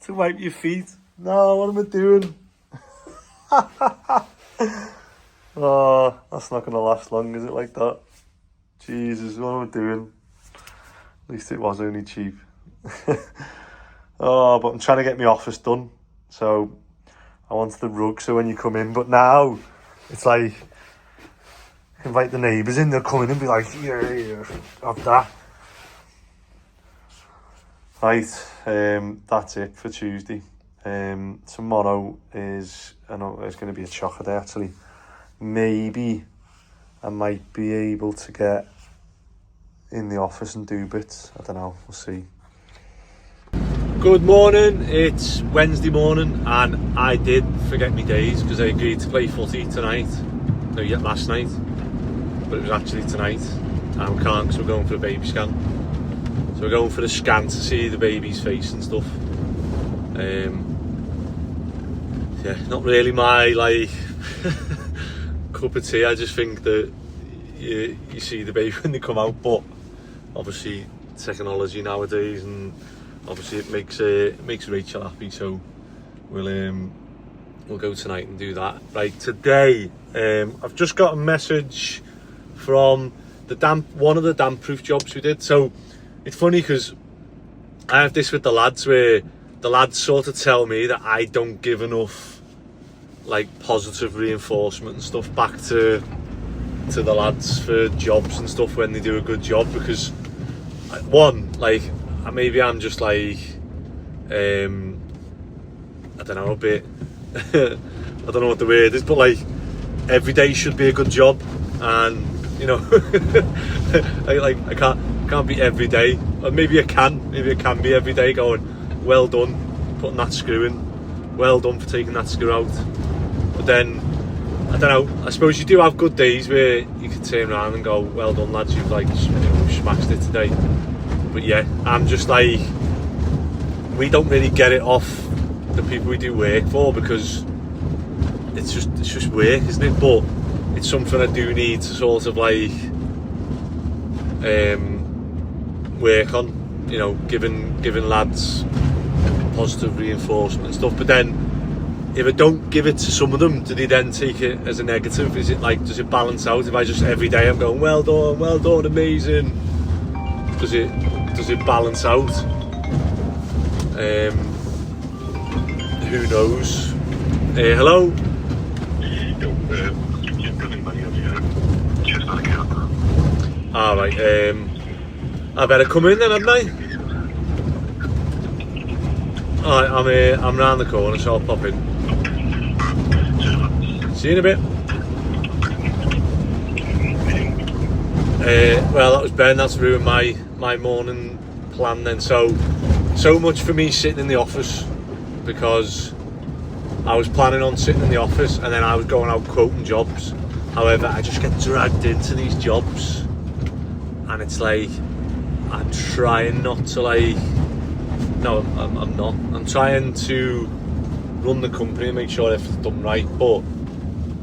to wipe your feet. No, what am I doing? Oh, that's not going to last long, is it, like that? Jesus, what am I doing? At least it was only cheap. Oh, but I'm trying to get my office done. So I wanted the rug so when you come in. But now it's like, invite the neighbours in, they'll come in and be like, yeah, have that. Right, that's it for Tuesday. Tomorrow is, I know it's going to be a chocker day actually. Maybe I might be able to get in the office and do bits. I don't know, we'll see. Good morning, it's Wednesday morning and I did forget my days because I agreed to play footy tonight. No, yeah, last night, but it was actually tonight. And we can't because we're going for a baby scan. So we're going for the scan to see the baby's face and stuff. Yeah, not really my like cup of tea. I just think that you see the baby when they come out, but obviously technology nowadays, and obviously it makes Rachel happy. So we'll go tonight and do that. Right, today I've just got a message from one of the damp proof jobs we did. So it's funny because I have this with the lads where the lads sort of tell me that I don't give enough like positive reinforcement and stuff back to the lads for jobs and stuff when they do a good job, because one, like maybe I'm just like I don't know, a bit I don't know what the word is, but like every day should be a good job, and you know I can't be every day, or maybe I can be every day going well done putting that screw in, well done for taking that screw out. But then I don't know, I suppose you do have good days where you can turn around and go well done lads, you've like smashed it today. But yeah, I'm just like, we don't really get it off the people we do work for because it's just work, isn't it? But it's something I do need to sort of like work on, you know, giving lads positive reinforcement and stuff. But then if I don't give it to some of them, do they then take it as a negative? Is it like, does it balance out? If I just every day I'm going well done, amazing, does it balance out? Who knows? Hello? Alright, I better come in then, hadn't I? Alright, I'm round the corner, so I'll pop in. See you in a bit. Well, that was Ben. That's ruined my morning plan then. So much for me sitting in the office, because I was planning on sitting in the office and then I was going out quoting jobs. However, I just get dragged into these jobs and it's like I'm trying not to like, no, I'm not. I'm trying to run the company and make sure everything's done right, but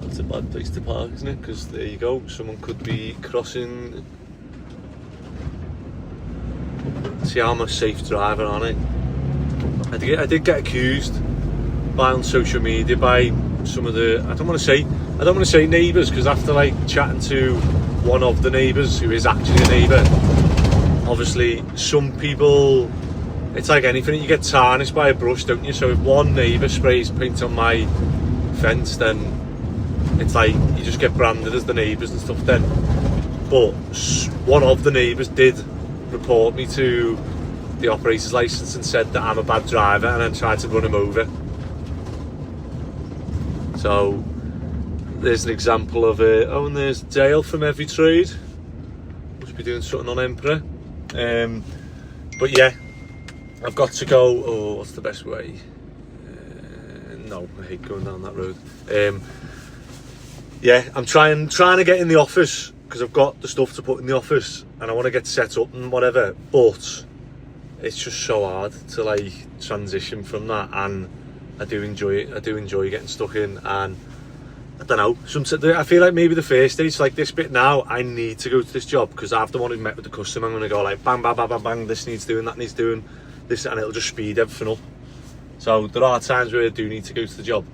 it's a bad place to park, isn't it? Because there you go, someone could be crossing. See, I'm a safe driver, aren't I? I did get accused on social media by some of the, I don't want to say neighbours, because after like chatting to one of the neighbours who is actually a neighbour, obviously some people, it's like anything, you get tarnished by a brush, don't you? So if one neighbour sprays paint on my fence, then it's like you just get branded as the neighbours and stuff then. But one of the neighbours did report me to the operator's licence and said that I'm a bad driver, and then tried to run him over. So there's an example of oh, and there's Dale from Every Trade, must be doing something on Emperor. But yeah, I've got to go. Oh, what's the best way? No, I hate going down that road. Yeah, I'm trying to get in the office because I've got the stuff to put in the office and I want to get set up and whatever, but it's just so hard to like transition from that, and I do enjoy it. I do enjoy getting stuck in, and I don't know, I feel like maybe the first stage, like this bit now, I need to go to this job because I'm the one who met with the customer. I'm going to go like bang, bang, bang, bang, bang, this needs doing, that needs doing, this, and it'll just speed everything up. So there are times where I do need to go to the job.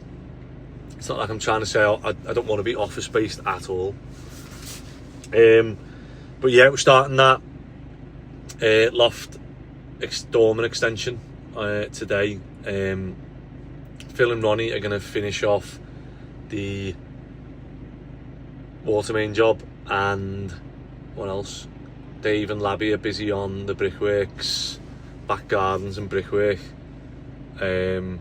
It's not like I'm trying to say I don't want to be office based at all. But yeah, we're starting that loft dorm and extension today. Phil and Ronnie are going to finish off the water main job, and what else? Dave and Labby are busy on the brickworks, back gardens and brickwork. I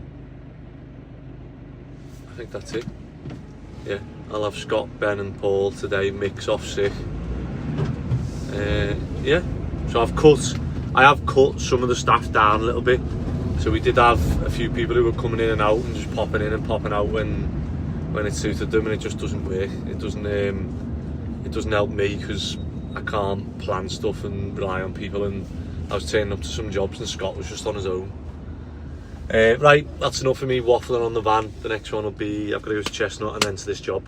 think that's it. Yeah, I'll have Scott, Ben and Paul today, mix off sick. Yeah, so I have cut some of the staff down a little bit. So we did have a few people who were coming in and out and just popping in and popping out when it suited them, and it just doesn't work. It doesn't help me because I can't plan stuff and rely on people, and I was turning up to some jobs and Scott was just on his own. Right, that's enough of me waffling on the van. The next one will be, I've got to go to Chestnut and then to this job,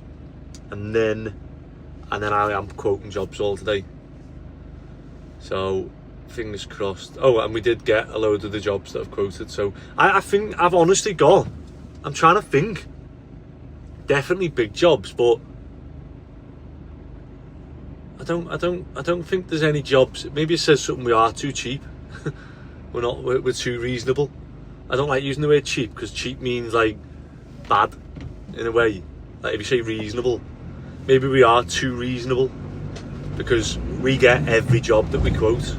and then I am quoting jobs all today, so fingers crossed. Oh, and we did get a load of the jobs that I've quoted, so I think I've honestly got, I'm trying to think, definitely big jobs, but I don't think there's any jobs. Maybe it says something, we are too cheap. we're too reasonable. I don't like using the word cheap because cheap means like bad in a way. Like if you say reasonable, maybe we are too reasonable because we get every job that we quote.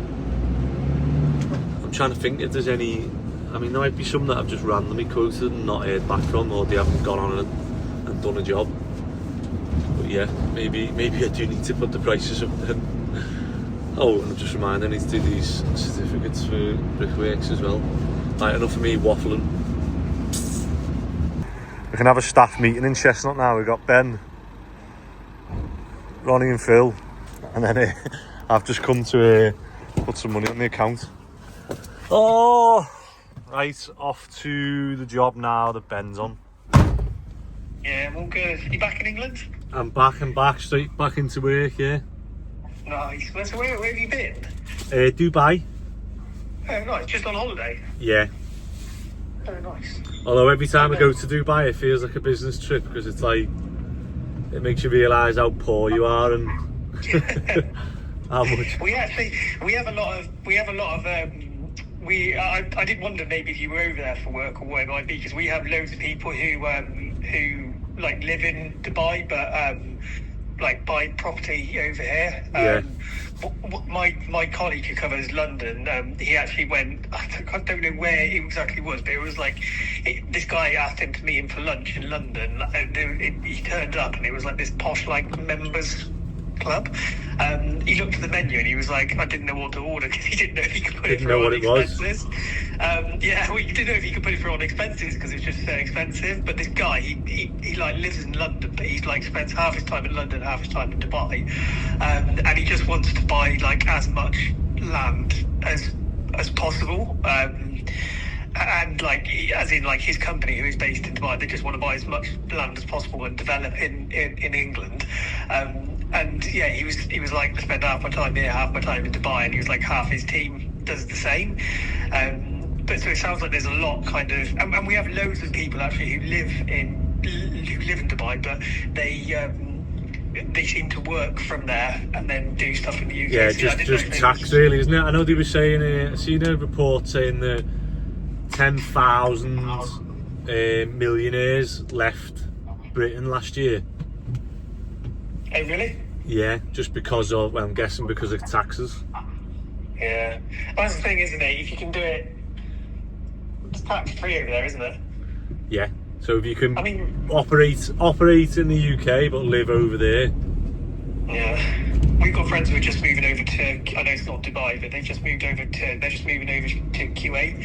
I'm trying to think if there's any. I mean, there might be some that I've just randomly quoted and not heard back from, or they haven't gone on and done a job. But yeah, maybe I do need to put the prices up then. Oh, and I'm just reminded I need to do these certificates for brickworks as well. Right, enough of me waffling. We can have a staff meeting in Chestnut now. We've got Ben, Ronnie and Phil, and then I've just come to put some money on the account. Oh, right, off to the job now that Ben's on. Yeah, I'm all good. You back in England? I'm back, straight back into work, yeah. Nice. So where have you been? Dubai. Oh, nice. Just on holiday? Yeah. Oh, nice. Although every time I go to Dubai, it feels like a business trip because it's like, it makes you realise how poor you are and how much. I did wonder maybe if you were over there for work or whatever it might be, because we have loads of people who like live in Dubai but like buy property over here. Yeah. My colleague who covers London, he actually went, I don't know where it exactly was, but it was like, this guy asked him to meet him for lunch in London, and he turned up and it was like this posh like members club. He looked at the menu and he was like, I didn't know what to order because he didn't know if he could put it through on expenses. Yeah, well, he didn't know if he could put it through on expenses because it's just so expensive. But this guy, he like lives in London, but he's like spends half his time in London, half his time in Dubai, and he just wants to buy like as much land as possible. And like, as in like his company who is based in Dubai, they just want to buy as much land as possible and develop in England. And yeah, he was like, I spend half my time here, half my time in Dubai, and he was like, half his team does the same. But so it sounds like there's a lot kind of, and we have loads of people actually who live in Dubai, but they seem to work from there and then do stuff in the UK. Yeah, so just tax really, isn't it? I know they were saying, I seen a report saying that 10,000 millionaires left Britain last year. Oh, really? Yeah, just because of, well, I'm guessing because of taxes. Yeah. Well, that's the thing, isn't it? If you can do it, it's tax free over there, isn't it? Yeah. So if you can operate in the UK but live over there. Yeah. We've got friends who are just moving over to, I know it's not Dubai, but they're just moving over to Kuwait.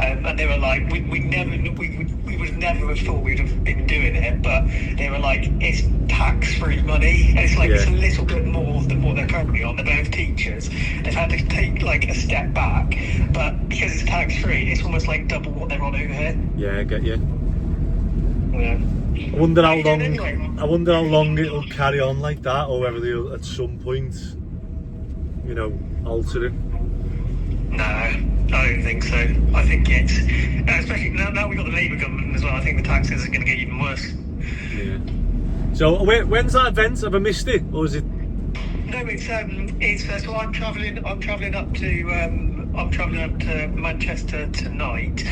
And they were like, we would never have thought we'd have been doing it, but they were like, it's tax-free money. And it's like, it's a little bit more than what they're currently on. They're both teachers. They've had to take like a step back, but because it's tax-free, it's almost like double what they're on over here. Yeah, I get you. Yeah. I wonder how long it'll carry on like that, or whether they'll at some point, you know, alter it. No, I don't think so. I think it's, especially now we've got the Labour government as well, I think the taxes are going to get even worse. Yeah. So when's that event? Have I missed it, or is it? No, it's so I'm travelling up to Manchester tonight,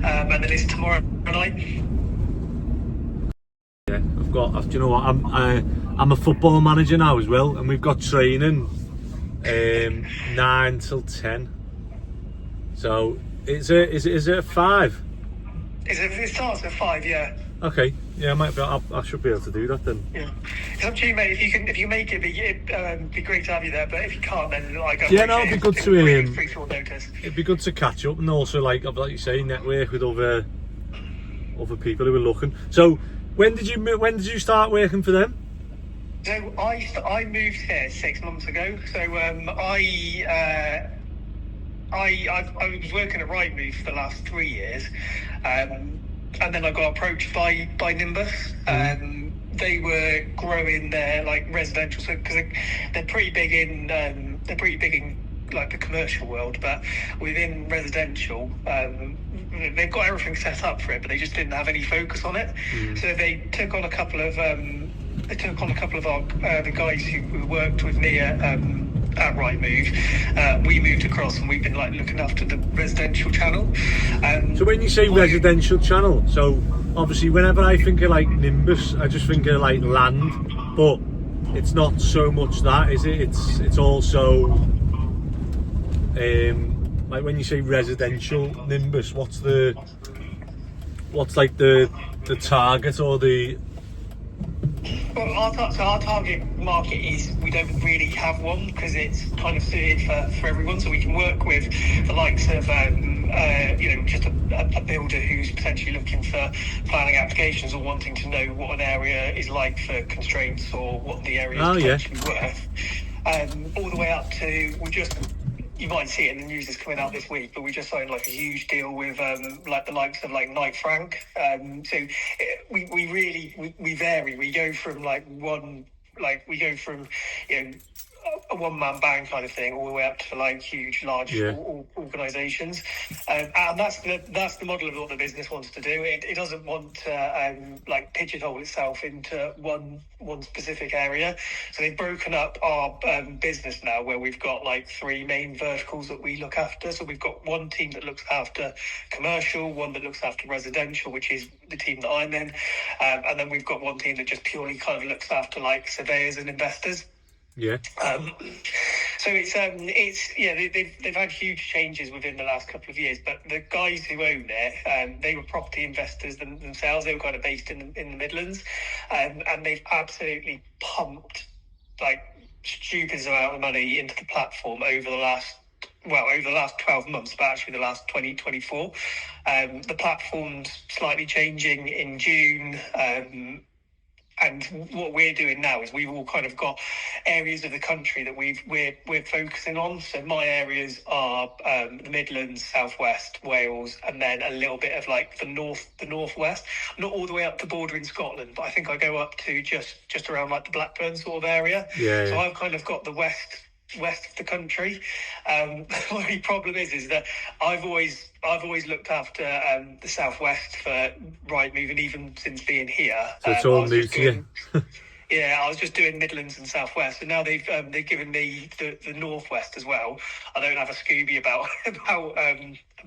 and then it's tomorrow night. Yeah, do you know what? I'm a football manager now as well, and we've got training 9 till 10. So is it at 5? It starts at 5, yeah. Okay, yeah, I should be able to do that then. Yeah, it's up to you, mate. If you make it, be great to have you there. But if you can't, then Yeah, no, it'd be good to really short notice. It'd be good to catch up, and also like you say, network with other people who are looking. So when did you start working for them? So I moved here 6 months ago. So I was working at Rightmove for the last 3 years. And then I got approached by Nimbus. They were growing their like residential, so because they're pretty big in like the commercial world, but within residential, they've got everything set up for it, but they just didn't have any focus on it. So they took on a couple of the guys who worked with me at Rightmove. We moved across, and we've been like looking after the residential channel. So when you say residential channel, so obviously whenever I think of like Nimbus, I just think of like land, but it's not so much that, is it? It's also like when you say residential Nimbus, what's like the target or the? Well, our target market is, we don't really have one because it's kind of suited for everyone. So we can work with the likes of just a builder who's potentially looking for planning applications or wanting to know what an area is like for constraints or what the area is potentially worth. All the way up to, you might see it in the news that's coming out this week, but we just signed like a huge deal with like the likes of like Knight Frank. So we vary. We go from a one-man band kind of thing all the way up to like huge, large organisations, and that's the model of what the business wants to do. It doesn't want to like pigeonhole itself into one specific area. So they've broken up our business now, where we've got like 3 main verticals that we look after. So we've got one team that looks after commercial, one that looks after residential, which is the team that I'm in, and then we've got one team that just purely kind of looks after like surveyors and investors. Yeah. So they've had huge changes within the last couple of years, but the guys who own it, they were property investors themselves. They were kind of based in the Midlands, and they've absolutely pumped like stupid amount of money into the platform over the last 12 months, but actually the last 2024. The platform's slightly changing in June. And what we're doing now is we've all kind of got areas of the country that we're focusing on. So my areas are the Midlands, Southwest, Wales, and then a little bit of like the Northwest. Not all the way up to bordering Scotland, but I think I go up to just around like the Blackburn sort of area. So I've kind of got the west of the country. The only problem is that I've always looked after the southwest for Rightmove, and even since being here, so it's all new to you. Yeah, I was just doing Midlands and Southwest, and now they've given me the Northwest as well. I don't have a Scooby about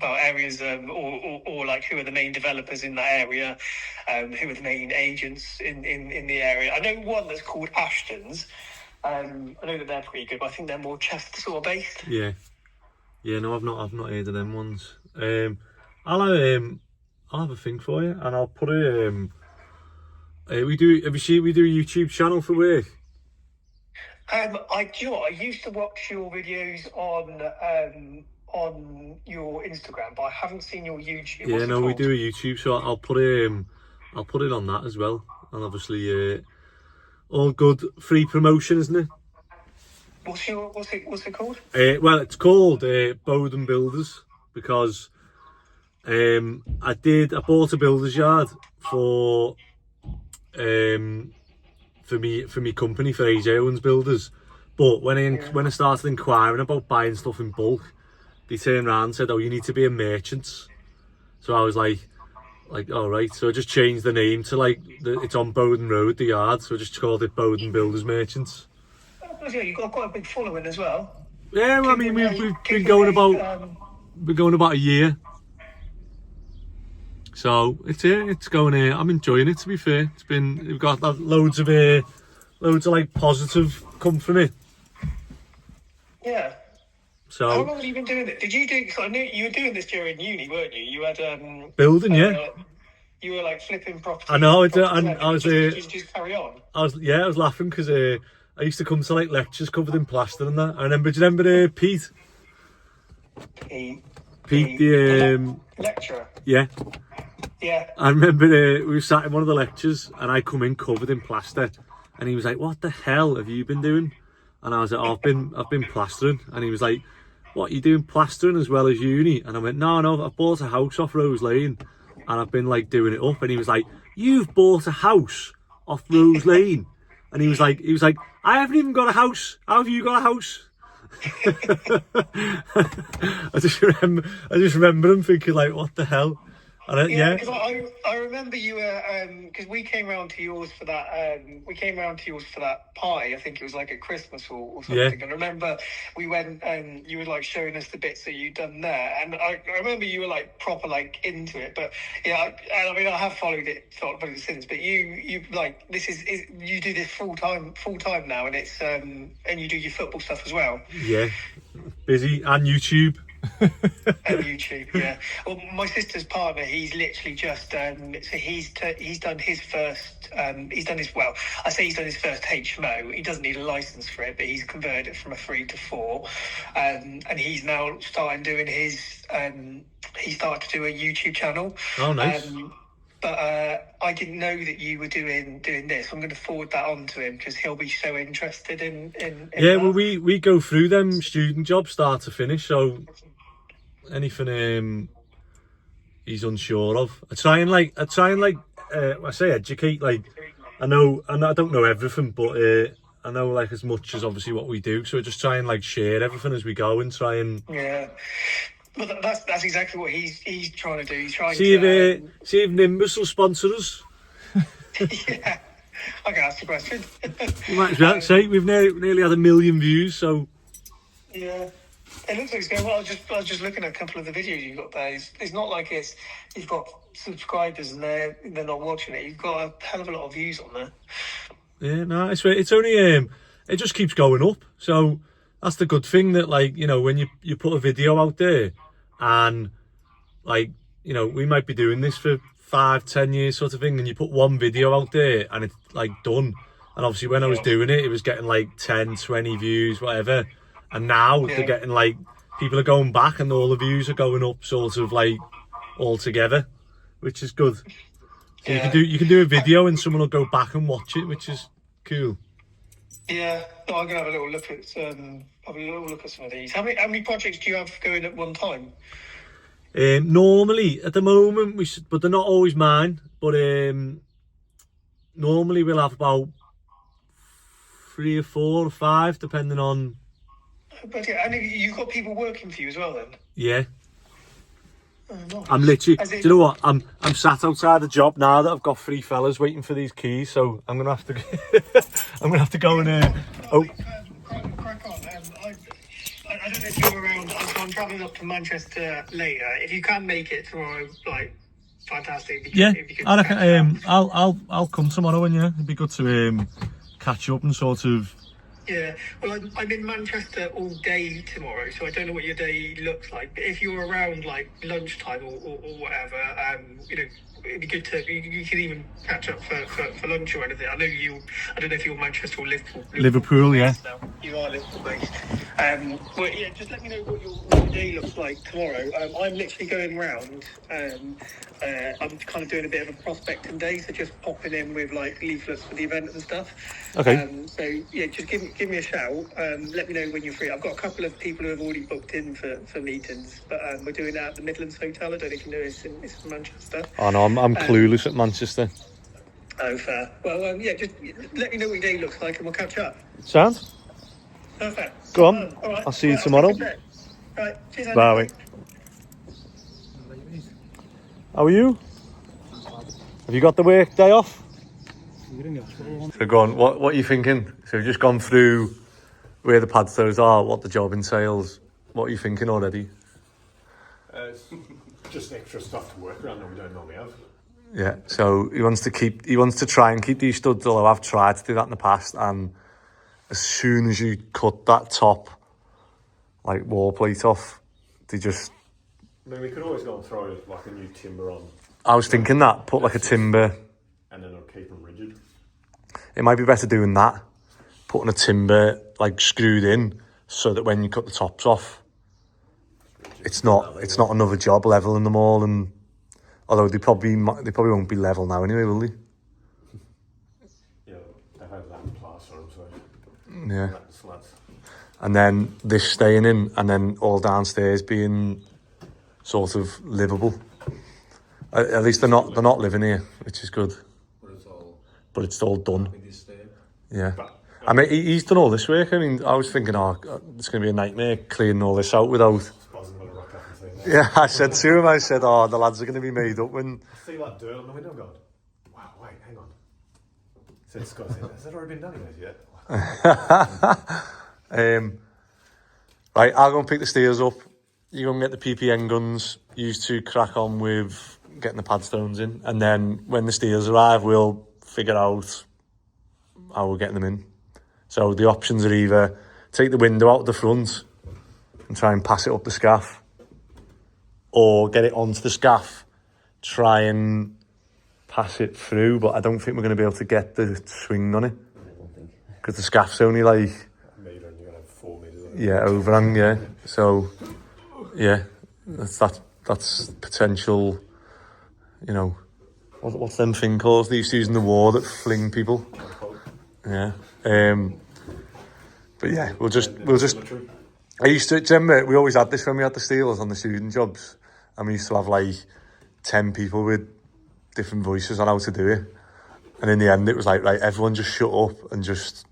areas or like who are the main developers in that area, who are the main agents in the area. I know one that's called Ashton's. I know that they're pretty good, but I think they're more Chester sort of based. Yeah. No, I've not heard of them ones. I'll have a think for you, and I'll put it. We do a YouTube channel for work. I used to watch your videos on your Instagram, but I haven't seen your YouTube. Yeah, no, we do a YouTube, so I'll put it on that as well, and obviously. All good free promotion, isn't it? What's it called? Well, it's called Bowden Builders because I bought a builder's yard for me company, for AJ Owens Builders. But when I started inquiring about buying stuff in bulk, they turned around and said, "Oh, you need to be a merchant." So I was like, Like, all right, so I just changed the name to like it's on Bowden Road, the yard. So I just called it Bowden Builders Merchants. Oh, yeah, you've got quite a big following as well. Yeah, well, I mean we've been going about a year. So it's going. I'm enjoying it. To be fair, we've got loads of like positive come from it. Yeah. So how long have you been doing it? Did you do? Cause I knew you were doing this during uni, weren't you? You had building, yeah. You were like flipping property. I know. I was. Just carry on. I was laughing because I used to come to like lectures covered in plaster and that. I remember. Do you remember Pete? Pete, the lecturer. Yeah. Yeah. I remember we were sat in one of the lectures and I come in covered in plaster, and he was like, "What the hell have you been doing?" And I was like, "Oh, I've been plastering." And he was like, "What, you doing plastering as well as uni?" And I went, No, I've bought a house off Rose Lane and I've been like doing it up." And he was like, "You've bought a house off Rose Lane?" And he was like, "I haven't even got a house. How have you got a house?" I just remember him thinking like, "What the hell?" And yeah, because I remember you were because we came round to yours for that party. I think it was like at Christmas or something. Yeah. And I remember we went and you were like showing us the bits that you'd done there, and I remember you were like proper like into it. But yeah, I mean I have followed it since. But you like you do this full time now, and it's and you do your football stuff as well. Yeah, busy, and YouTube. And YouTube, yeah. Well, my sister's partner, he's literally just so he's done his first HMO. He doesn't need a license for it, but he's converted it from a 3 to 4, and he's now starting doing his he started to do a YouTube channel. Oh, nice. But I didn't know that you were doing this. I'm going to forward that on to him because he'll be so interested in yeah, that. well, we go through them student jobs start to finish, so anything he's unsure of, I try and I say educate. Like I don't know everything, but I know like as much as obviously what we do. So I just try and like share everything as we go and try and Well, that's exactly what he's trying to do. He's trying see to if Nimbus will sponsor us. Yeah, I can ask the question. You might as well say we've nearly had 1 million views. So yeah, it looks like it's going well. I was just looking at a couple of the videos you've got there. It's not like you've got subscribers and they're not watching it. You've got a hell of a lot of views on there. Yeah, no, it's only it just keeps going up. So that's the good thing, that like, you know, when you put a video out there and like, you know, we might be doing this for 5-10 years sort of thing, and you put one video out there and it's like done. And obviously when I was doing it, it was getting like 10-20 views, whatever. And now they're getting like, people are going back and all the views are going up sort of like all together, which is good. So you can do a video and someone will go back and watch it, which is cool. Yeah, no, I'm gonna have a little look at some of these. How many projects do you have going at one time? Normally, at the moment, but they're not always mine. But normally we'll have about 3 or 4 or 5, depending on. But yeah, and you've got people working for you as well, then. Yeah. Oh, nice. I'm literally. Do you know what? I'm sat outside the job now that I've got 3 fellas waiting for these keys. So I'm gonna have to. I'm gonna have to go and. Crack on. I don't know if you're around. I'm travelling up to Manchester later. If you can make it tomorrow, like, fantastic. I reckon. I'll come tomorrow, and it'd be good to catch up and sort of. Yeah, well, I'm in Manchester all day tomorrow, so I don't know what your day looks like. But if you're around like lunchtime or whatever, you know, it'd be good to. You could even catch up for lunch or anything. I don't know if you're Manchester or Liverpool. Liverpool, yeah. Now. You are Liverpool based. But yeah, just let me know what your day looks like tomorrow. I'm literally going round. I'm kind of doing a bit of a prospecting day, so just popping in with like leaflets for the event and stuff. Okay. So yeah, just give me a shout. Let me know when you're free. I've got a couple of people who have already booked in for meetings, but we're doing that at the Midlands Hotel. I don't know if you know it's in Manchester. Oh no, I'm clueless at Manchester. Oh, fair. Well, yeah, just let me know what your day looks like and we'll catch up. Sound? Perfect. Go on. All right. I'll see you tomorrow. Right. Cheers. Bye. How are you? Have you got the work day off? We're in the hospital. So go on, what are you thinking? So we've just gone through where the pad stows are, what the job entails. What are you thinking already? It's just extra stuff to work around that we don't normally have. Yeah, so he wants to try and keep these studs, although I've tried to do that in the past, and as soon as you cut that top, like, wall plate off, they just... I mean, we could always go and throw like a new timber on. I was thinking that, put like a timber... And then it'll keep them rigid. It might be better doing that, putting a timber, like, screwed in, so that when you cut the tops off, it's not another job leveling them all, and... Although they probably won't be level now anyway, will they? Yeah, they have that in plaster, so... Yeah. Slats. And then this staying in, and then all downstairs being sort of livable. At least they're not living here, which is good. But it's all done. Yeah. I mean, he's done all this work. I mean, I was thinking, oh, it's going to be a nightmare cleaning all this out without... Yeah, I said to him, oh, the lads are going to be made up when... I see like dirt on the window going, wow, wait, hang on. Said Scott, has that already been done yet? Right, I'll go and pick the steers up. You go and get the PPN guns. You two crack on with getting the pad stones in. And then when the steers arrive, we'll figure out how we're getting them in. So the options are either take the window out the front and try and pass it up the scaff, or get it onto the scaff, try and pass it through, but I don't think we're going to be able to get the swing on it. Because the scaff's only like... A metre and you're going to have 4 metres. Yeah, overhang, yeah. So, yeah, that's potential, you know... What's them thing called? They used to use in the war that fling people. Yeah. But yeah, we'll just... I used to... Remember, we always had this when we had the steelers on the student jobs. And we used to have like 10 people with different voices on how to do it. And in the end, it was like, right, everyone just shut up and just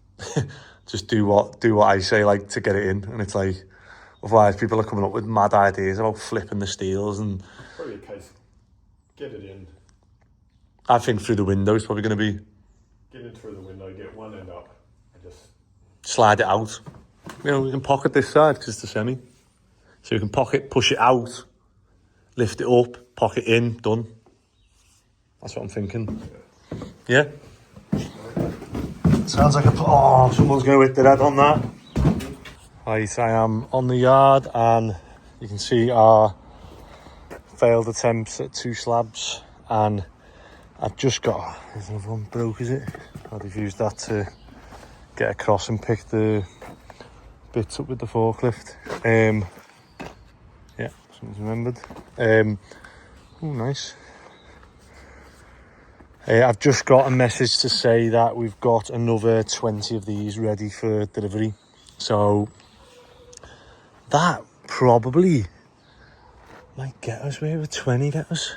do what I say, like, to get it in. And it's like, otherwise people are coming up with mad ideas about flipping the steels. And probably a case, get it in. I think through the window is probably going to be... Get in through the window, get one end up, and just... Slide it out. You know, we can pocket this side because it's a semi. So we can pocket, push it out, lift it up, pocket in, done. That's what I'm thinking. Yeah? Sounds like someone's going to hit their head on that. Right, I am on the yard and you can see our failed attempts at 2 slabs, and I've just got... There's another one broke, is it? I've used that to get across and pick the bits up with the forklift. Yeah, something's remembered. Oh, nice. I've just got a message to say that we've got another 20 of these ready for delivery. So that probably might get us where would 20 get us.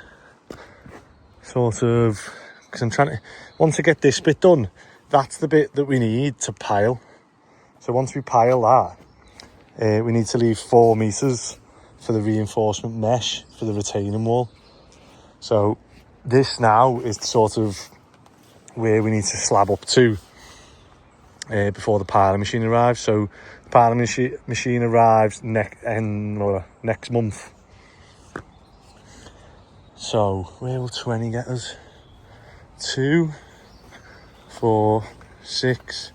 Sort of, because I'm trying to... Once I get this bit done, that's the bit that we need to pile. So once we pile that, we need to leave 4 metres for the reinforcement mesh for the retaining wall. So this now is sort of where we need to slab up to before the piling machine arrives. So the piling machine arrives next month. So where will 20 get us? 2, 4, 6,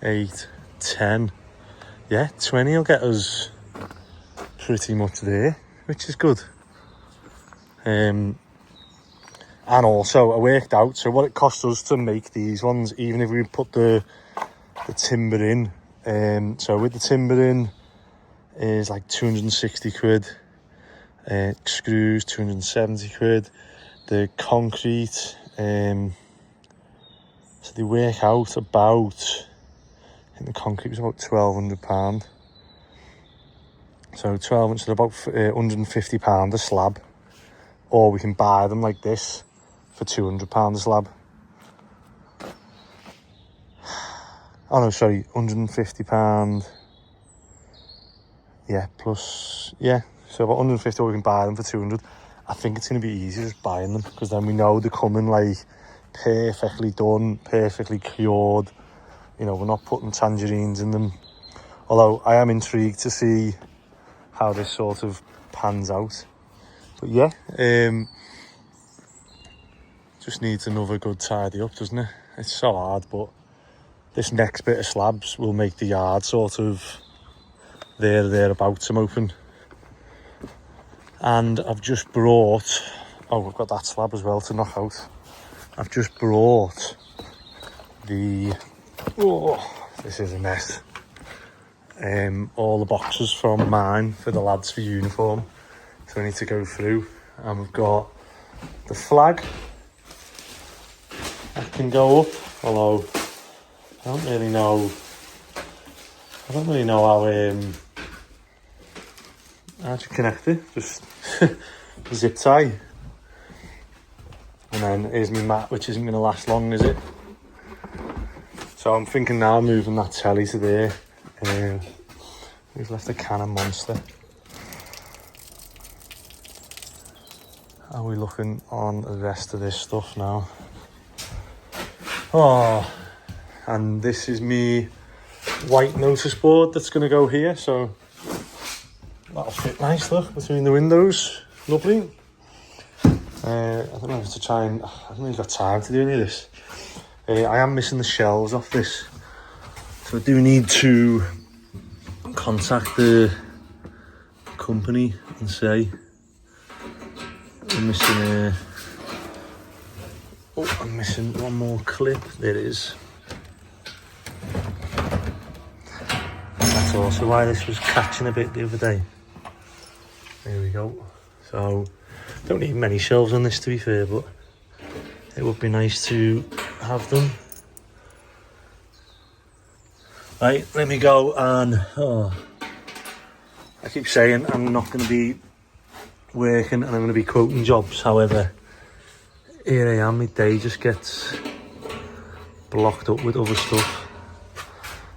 8, 10. Yeah, 20 will get us pretty much there, which is good. And also I worked out, so what it costs us to make these ones, even if we put the timber in. So with the timber in is like 260 quid. Screws 270 quid. The concrete, so they work out about, I think the concrete was about £1,200. So 12 inches, about £150 a slab. Or we can buy them like this for £200 a slab. Oh no, sorry, £150. Yeah, plus, yeah. So about 150, or we can buy them for 200. I think it's going to be easier just buying them, because then we know they're coming like perfectly done, perfectly cured. You know, we're not putting tangerines in them. Although I am intrigued to see how this sort of pans out. But yeah, just needs another good tidy up, doesn't it? It's so hard, but this next bit of slabs will make the yard sort of thereabouts, I'm hoping. And I've just brought, oh, we've got that slab as well to knock out. I've just brought the, oh, this is a mess. All the boxes from mine for the lads for uniform. So I need to go through, and we've got the flag that can go up, although I don't really know how to connect it. Just zip tie. And then here's my mat, which isn't going to last long, is it? So I'm thinking now moving that telly to there. We've left a can of Monster. How are we looking on the rest of this stuff now? Oh, and this is me white notice board that's going to go here, so that'll fit nice, look, between the windows. Lovely. I don't know if to try and, I haven't really got time to do any of this. I am missing the shelves off this, so I do need to contact the company and say I'm missing I'm missing one more clip. There it is. That's also why this was catching a bit the other day. There we go. So don't need many shelves on this, to be fair, but it would be nice to have them. Right, let me go and I keep saying I'm not going to be working and I'm going to be quoting jobs. However, here I am, my day just gets blocked up with other stuff.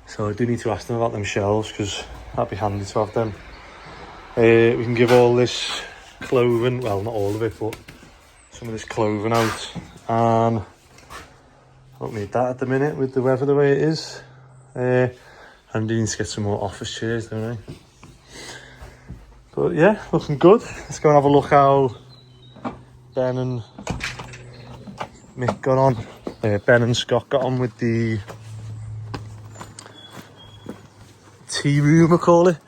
So I do need to ask them about them shelves, because that'd be handy to have them. We can give all this clothing, well, not all of it, but some of this clothing out. I don't need that at the minute with the weather the way it is. I need to get some more office chairs, don't I? But yeah, looking good. Let's go and have a look how Ben and Mick got on. Ben and Scott got on with the tea room, I call it.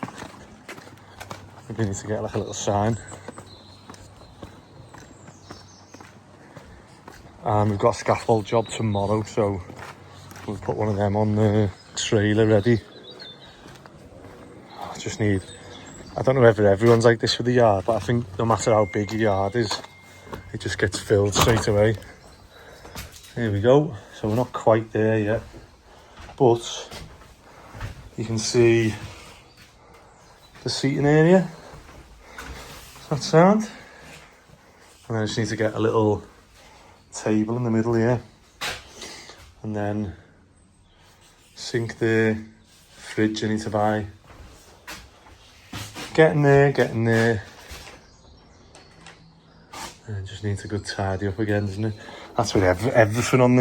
I think we need to get like a little sign. And we've got a scaffold job tomorrow, so we'll put one of them on the trailer ready. I just need, I don't know whether everyone's like this with the yard, but I think no matter how big your yard is, it just gets filled straight away. Here we go. So we're not quite there yet, but you can see the seating area. Does that sound? And then I just need to get a little table in the middle here, and then sink there, fridge I need to buy. Getting there. And it just needs a good tidy up again, doesn't it? That's what everything on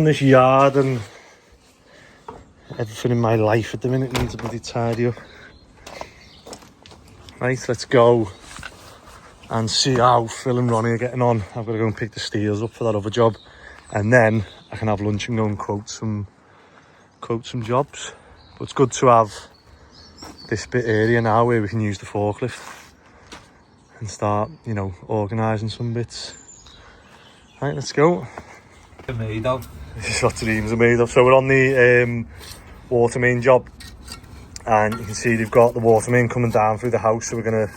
this yard and everything in my life at the minute needs a bloody tidy up. Right, let's go and see how Phil and Ronnie are getting on. I've got to go and pick the steels up for that other job, and then I can have lunch and go and quote some jobs. But it's good to have this bit area now where we can use the forklift and start, you know, organising some bits. Right, let's go. Made of. This is what dreams are made of. So we're on the water main job, and you can see they've got the water main coming down through the house, so we're going to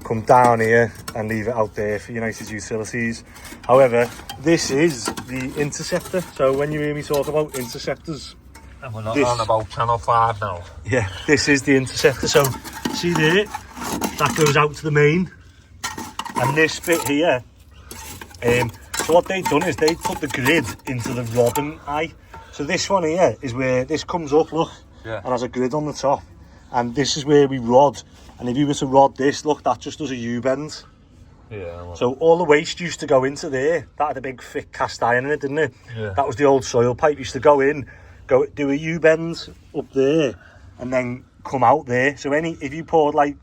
come down here and leave it out there for United Utilities. However, this is the interceptor. So when you hear me talk about interceptors, And we're not on about Channel 5 now. yeah, this is the interceptor. So see there, that goes out to the main, and this bit here, so what they've done is they've put the grid into the rod and eye. So this one here is where this comes up, look, Yeah. and has a grid on the top. and this is where we rod. And if you were to rod this, look, that just does a U-bend. Yeah. So all the waste used to go into there. That had a big thick cast iron in it, didn't it? Yeah. That was the old soil pipe. Used to go in, do a U-bend up there, and then come out there. So if you poured like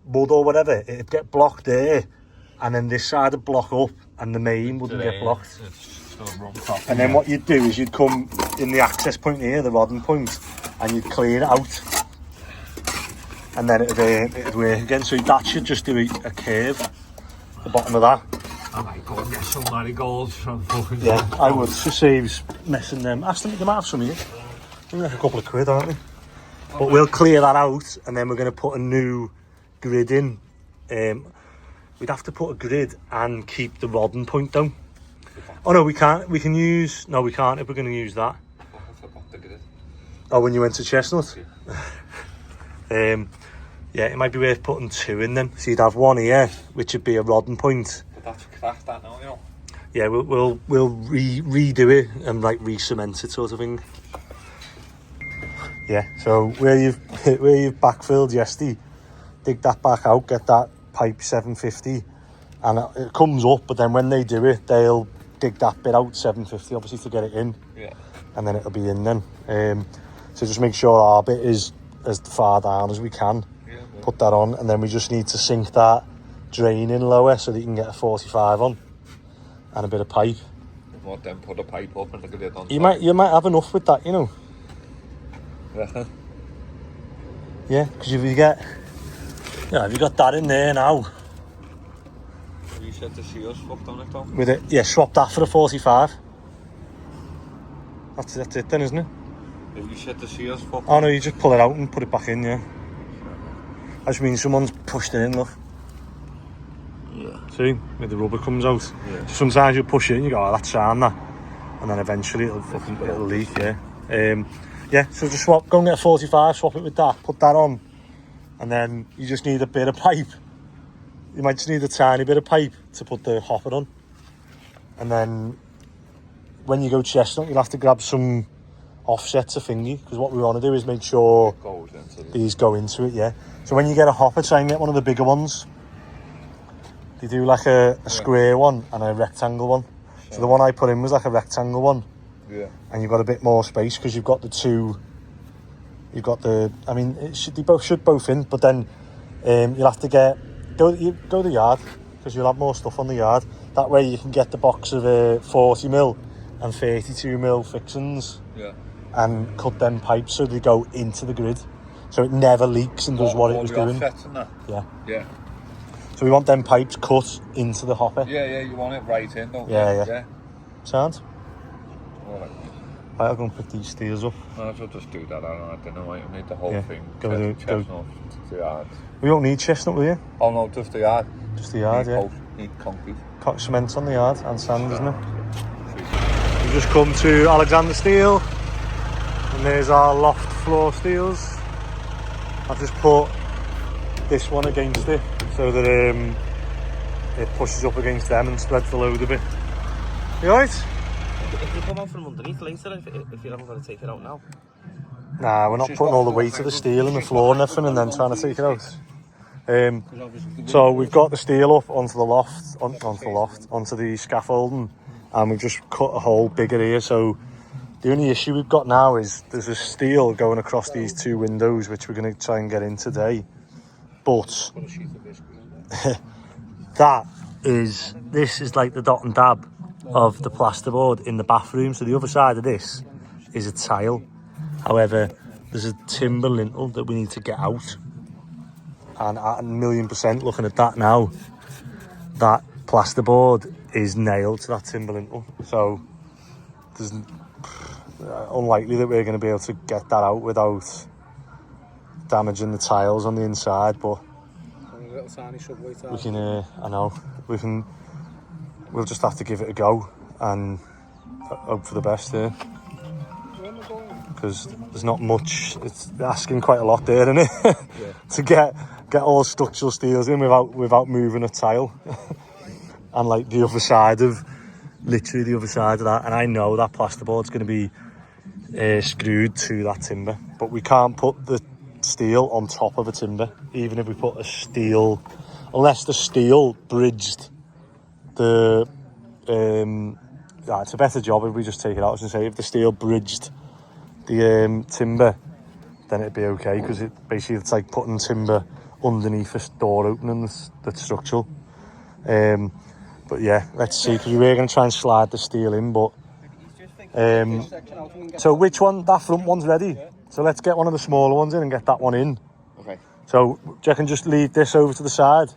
mud or whatever, it'd get blocked there, and then this side would block up, and the main wouldn't get blocked. And then what you'd do is you'd come in the access point here, the rodding point, and you'd clear it out, and then it'd work again. So that should just do a curve at the bottom of that. I might go and get some marigolds from fucking... Yeah, I would. Just saves messing them. Ask them, they might have some here. They're like a couple of quid, aren't they? But we'll clear that out, and then we're going to put a new grid in. We'd have to put a grid and keep the rodding point down. Oh no, we can't. We can use... No, we can't if we're going to use that. Oh, when you went to Chestnut? Yeah, it might be worth putting 2 in then. So you'd have one here, which would be a rodding point. But that's cracked that now, you know. Yeah, we'll redo it and like re-cement it, sort of thing. Yeah, so where you've backfilled yesterday, dig that back out, get that pipe 750, and it comes up. But then when they do it, they'll dig that bit out 750, obviously, to get it in. Yeah. And then it'll be in then. So just make sure our bit is as far down as we can. Yeah, put that on, and then we just need to sink that drain in lower so that you can get a 45 on and a bit of pipe. Well, then put a pipe up and get it on. You might have enough with that, you know. Reckon? Yeah, because if you got that in there now. You said the seals fucked on it though. With it, yeah, swap that for a 45. That's it then, isn't it? You said the seals fucked. Oh no, you just pull it out and put it back in, yeah. I just mean someone's pushed it in, look. Yeah. See, where the rubber comes out. Yeah. So sometimes you push it in, you go, oh, that's sound that. And then eventually it'll leak, yeah. Yeah, so just go and get a 45, swap it with that, put that on. And then you just need a bit of pipe. You might just need a tiny bit of pipe to put the hopper on. And then when you go Chestnut, you'll have to grab some offsets of thingy, because what we want to do is make sure these go into it, yeah. So when you get a hopper, try and get one of the bigger ones. They do like a square one and a rectangle one. So the one I put in was like a rectangle one. Yeah. And you've got a bit more space because you've got the two. You've got the. I mean, they should both in, but then you'll have to go to the yard because you'll have more stuff on the yard. That way you can get the box of 40mm and 32mm fixings. Yeah. And cut them pipes so they go into the grid, so it never leaks and does what it was doing. That. Yeah. Yeah. So we want them pipes cut into the hopper. Yeah, you want it right in, don't you? Yeah. Sound? Alright. Right, I'll go and pick these steers up. Might as well just do that, I don't know, I need the whole thing. Go to Chestnut to the yard. We don't need Chestnut, will you? Oh no, just the yard. Just the yard, yeah. Need concrete. Cement on the yard and sand, isn't it? We've just come to Alexander Steel, and there's our loft floor steels. I've just put this one against it so that it pushes up against them and spreads the load a bit. You alright? If you come out from underneath later, if you're ever going to take it out now. Nah, we're not putting all the weight of the steel in the floor and everything and then trying to take it out. So we've got the steel up onto the loft, onto the scaffolding, and we've just cut a hole bigger here. So the only issue we've got now is there's a steel going across these two windows, which we're going to try and get in today. But this is like the dot and dab of the plasterboard in the bathroom. So the other side of this is a tile. However, there's a timber lintel that we need to get out. And at 1,000,000% looking at that now, that plasterboard is nailed to that timber lintel. So there's unlikely that we're going to be able to get that out without damaging the tiles on the inside. But we can, we'll just have to give it a go and hope for the best here. Because there's not much, it's asking quite a lot there, isn't it? Yeah. To get all structural steels in without moving a tile. And like literally the other side of that. And I know that plasterboard's going to be screwed to that timber, but we can't put the steel on top of a timber, even if we put a steel, unless the steel bridged the, it's a better job if we just take it out. I was going to say, if the steel bridged the timber, then it'd be okay, because it's like putting timber underneath a door opening that's structural. But yeah, let's see, because we were going to try and slide the steel in, but so which one? That front one's ready, so let's get one of the smaller ones in and get that one in. Okay. So do you reckon just leave this over to the side?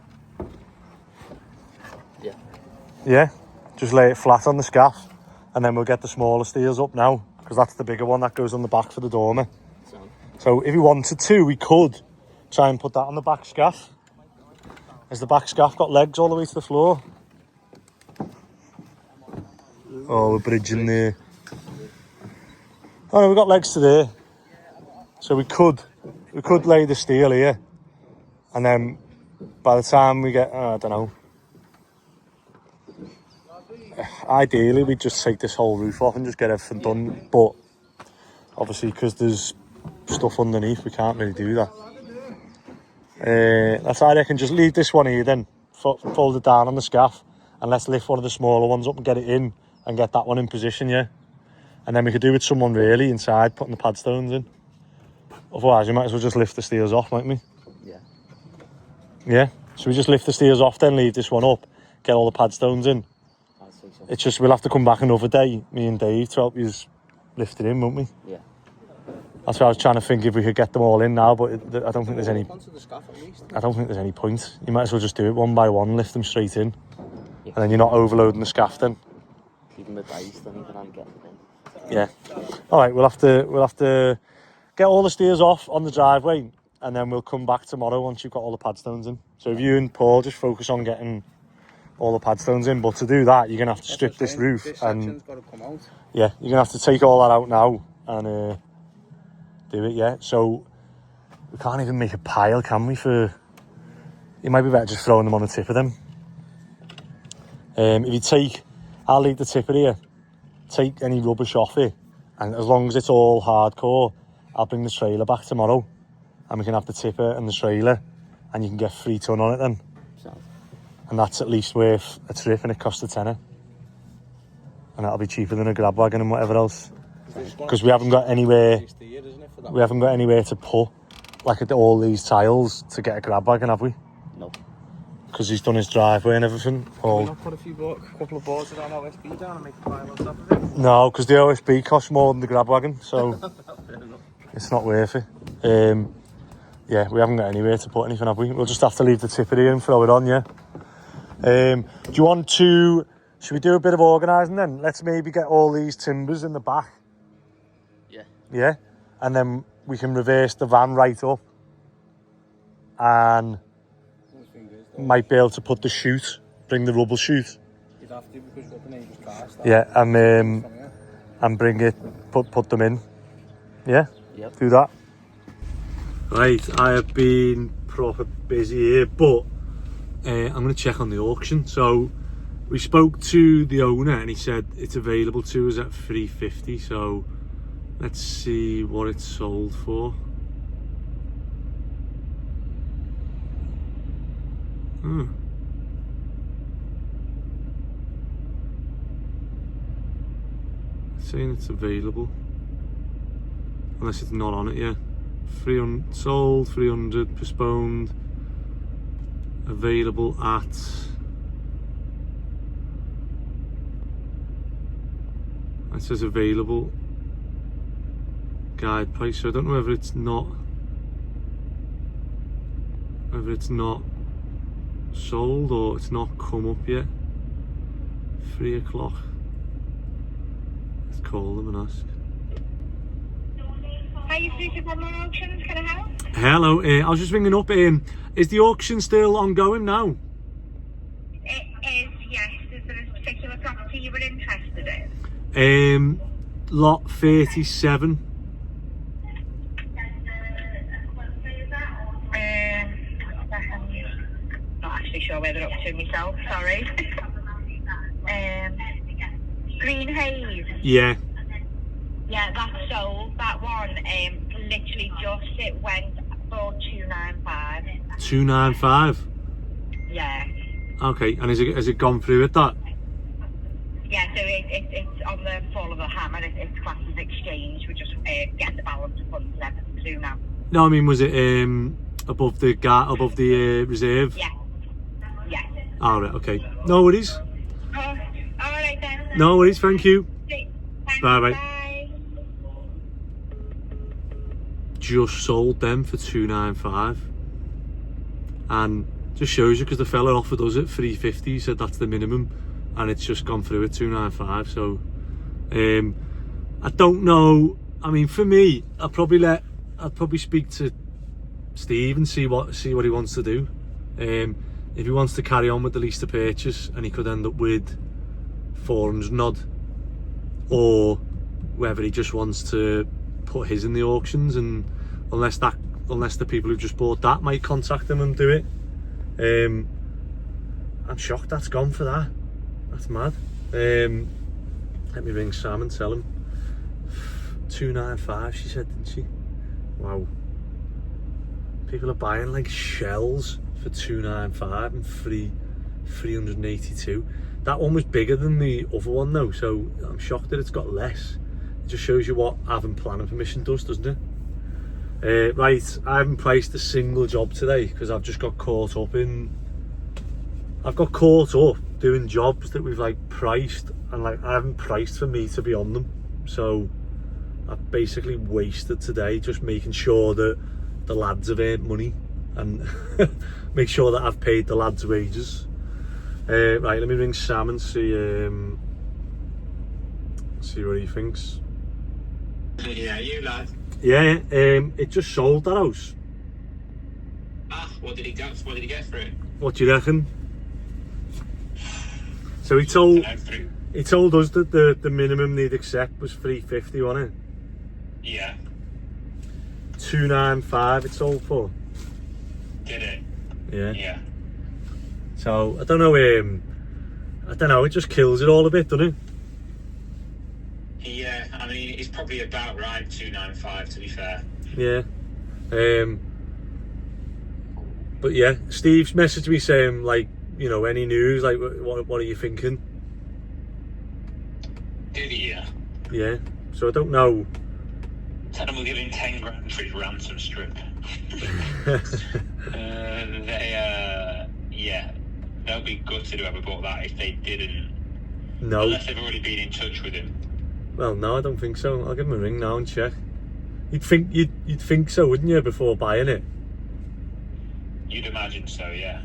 Yeah, just lay it flat on the scaff, and then we'll get the smaller steels up now, because that's the bigger one that goes on the back for the dormer. So if we wanted to, we could try and put that on the back scaff. Has the back scaff got legs all the way to the floor? Oh, we're bridging there. Oh no, we've got legs to there. So we could lay the steel here, and then by the time we get, I don't know, ideally we'd just take this whole roof off and just get everything done, but obviously because there's stuff underneath, we can't really do that. That's how I reckon, just leave this one here then, fold it down on the scaff, and let's lift one of the smaller ones up and get it in and get that one in position, yeah? And then we could do with someone really inside putting the pad stones in. Otherwise we might as well just lift the steels off, mightn't we? Yeah, so we just lift the steels off then, leave this one up, get all the pad stones in. It's just, we'll have to come back another day, me and Dave, to help you lift it in, won't we? Yeah. That's why I was trying to think if we could get them all in now, but I don't think there's any. I don't think there's any point. You might as well just do it one by one, lift them straight in, and then you're not overloading the scaff then. Keep them at base, then even I'm getting them in. Yeah. All right, we'll have to get all the steers off on the driveway, and then we'll come back tomorrow once you've got all the pad stones in. So if you and Paul just focus on getting all the pad stones in, but to do that you're gonna have to strip this roof, and got to come out. yeah, you're gonna have to take all that out now and do it. Yeah, so we can't even make a pile, can we? For it might be better just throwing them on the tip of them. If you take, I'll leave the tipper here, take any rubbish off it, and as long as it's all hardcore, I'll bring the trailer back tomorrow and we can have the tipper and the trailer, and you can get 3 ton on it then. And that's at least worth a trip, and it costs a tenner. And that'll be cheaper than a grab wagon and whatever else. Because we haven't got anywhere. We haven't got anywhere to put like all these tiles to get a grab wagon, have we? No. Because he's done his driveway and everything. Can we not put a couple of boards on OSB down and make a pile on top of it? No, because the OSB costs more than the grab wagon, so it's not worth it. Yeah, we haven't got anywhere to put anything, have we? We'll just have to leave the tipper here and throw it on, yeah. Do you want to, should we do a bit of organising then? Let's maybe get all these timbers in the back. Yeah. Yeah? And then we can reverse the van right up. And might be able to put the chute, bring the rubble chute. You'd have to, because you've got the neighbour's cars. Yeah, and bring it, put them in. Yeah? Yep. Do that. Right, I have been proper busy here, but I'm going to check on the auction. So we spoke to the owner and he said it's available to us at $350. So let's see what it's sold for. It's saying it's available, unless it's not on it yet. 300 sold, 300 postponed. Available at it says available guide price, so I don't know whether it's not sold or it's not come up yet. 3 o'clock. Let's call them and ask. Hi, you through to Bowden Auctions, can I help? Hello, I was just ringing up. Is the auction still ongoing now? It is, yes. Is there a particular property you were interested in? Lot 37. Not actually sure where they're up to myself, sorry. Green Haze. Yeah. Yeah, that's sold. That one, literally just, it went 295. Yeah. Okay, and has it gone through at that? Yeah, so it's on the fall of the hammer. It's classed as exchange. We just get the balance of funds and everything through now. No, I mean, was it above the reserve? Yeah. Yeah. All right, okay. No worries. Oh, all right then. No worries, thank you. Thanks. Bye-bye. Bye. Just sold them for 295, and just shows you, because the fella offered us at 350. He said that's the minimum, and it's just gone through at 295. So I don't know. I mean, for me, I'd probably speak to Steve and see what he wants to do. If he wants to carry on with the lease to purchase, and he could end up with 400 odd, or whether he just wants to put his in the auctions, and unless the people who just bought that might contact him and do it. I'm shocked that's gone for that. That's mad. Let me ring Sam and tell him. 295 she said, didn't she? Wow. People are buying like shells for 295 and 382. That one was bigger than the other one though, so I'm shocked that it's got less. It just shows you what having planning permission does, doesn't it? Right, I haven't priced a single job today because I've just got caught up doing jobs that we've like priced, and like I haven't priced for me to be on them. So I've basically wasted today just making sure that the lads have earned money and make sure that I've paid the lads' wages. Right, let me ring Sam and see what he thinks. Yeah, you lad. Yeah, it just sold, that house. Ah, what did he get for it? What do you reckon? So he told us that the minimum they'd accept was 350, wasn't it? Yeah. 295 it sold for. Did it? Yeah. Yeah. So I don't know. It just kills it all a bit, doesn't it? Yeah, I mean it's probably about right, 295 to be fair. Yeah. But yeah, Steve's messaged me saying, like, you know, any news, like what are you thinking? Did he? Yeah. Yeah. So I don't know. Tell him we'll give him 10 grand for his ransom strip. They'll be gutted whoever bought that if they didn't. No. Unless they've already been in touch with him. Well, no, I don't think so. I'll give him a ring now and check. You'd think so, wouldn't you, before buying it? You'd imagine so, yeah.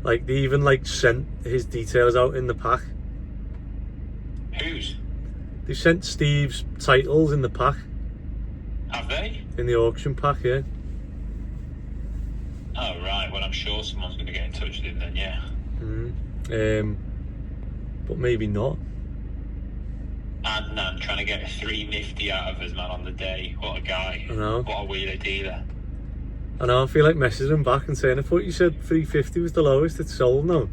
Like they even like sent his details out in the pack. Whose? They sent Steve's titles in the pack. Have they? In the auction pack, yeah. Oh right, well I'm sure someone's going to get in touch with him then, yeah. But maybe not. Adnan trying to get a 350 out of his man on the day. What a guy. I know. What a wheeler dealer. I know, I feel like messaging him back and saying, I thought you said 350 was the lowest it's sold now.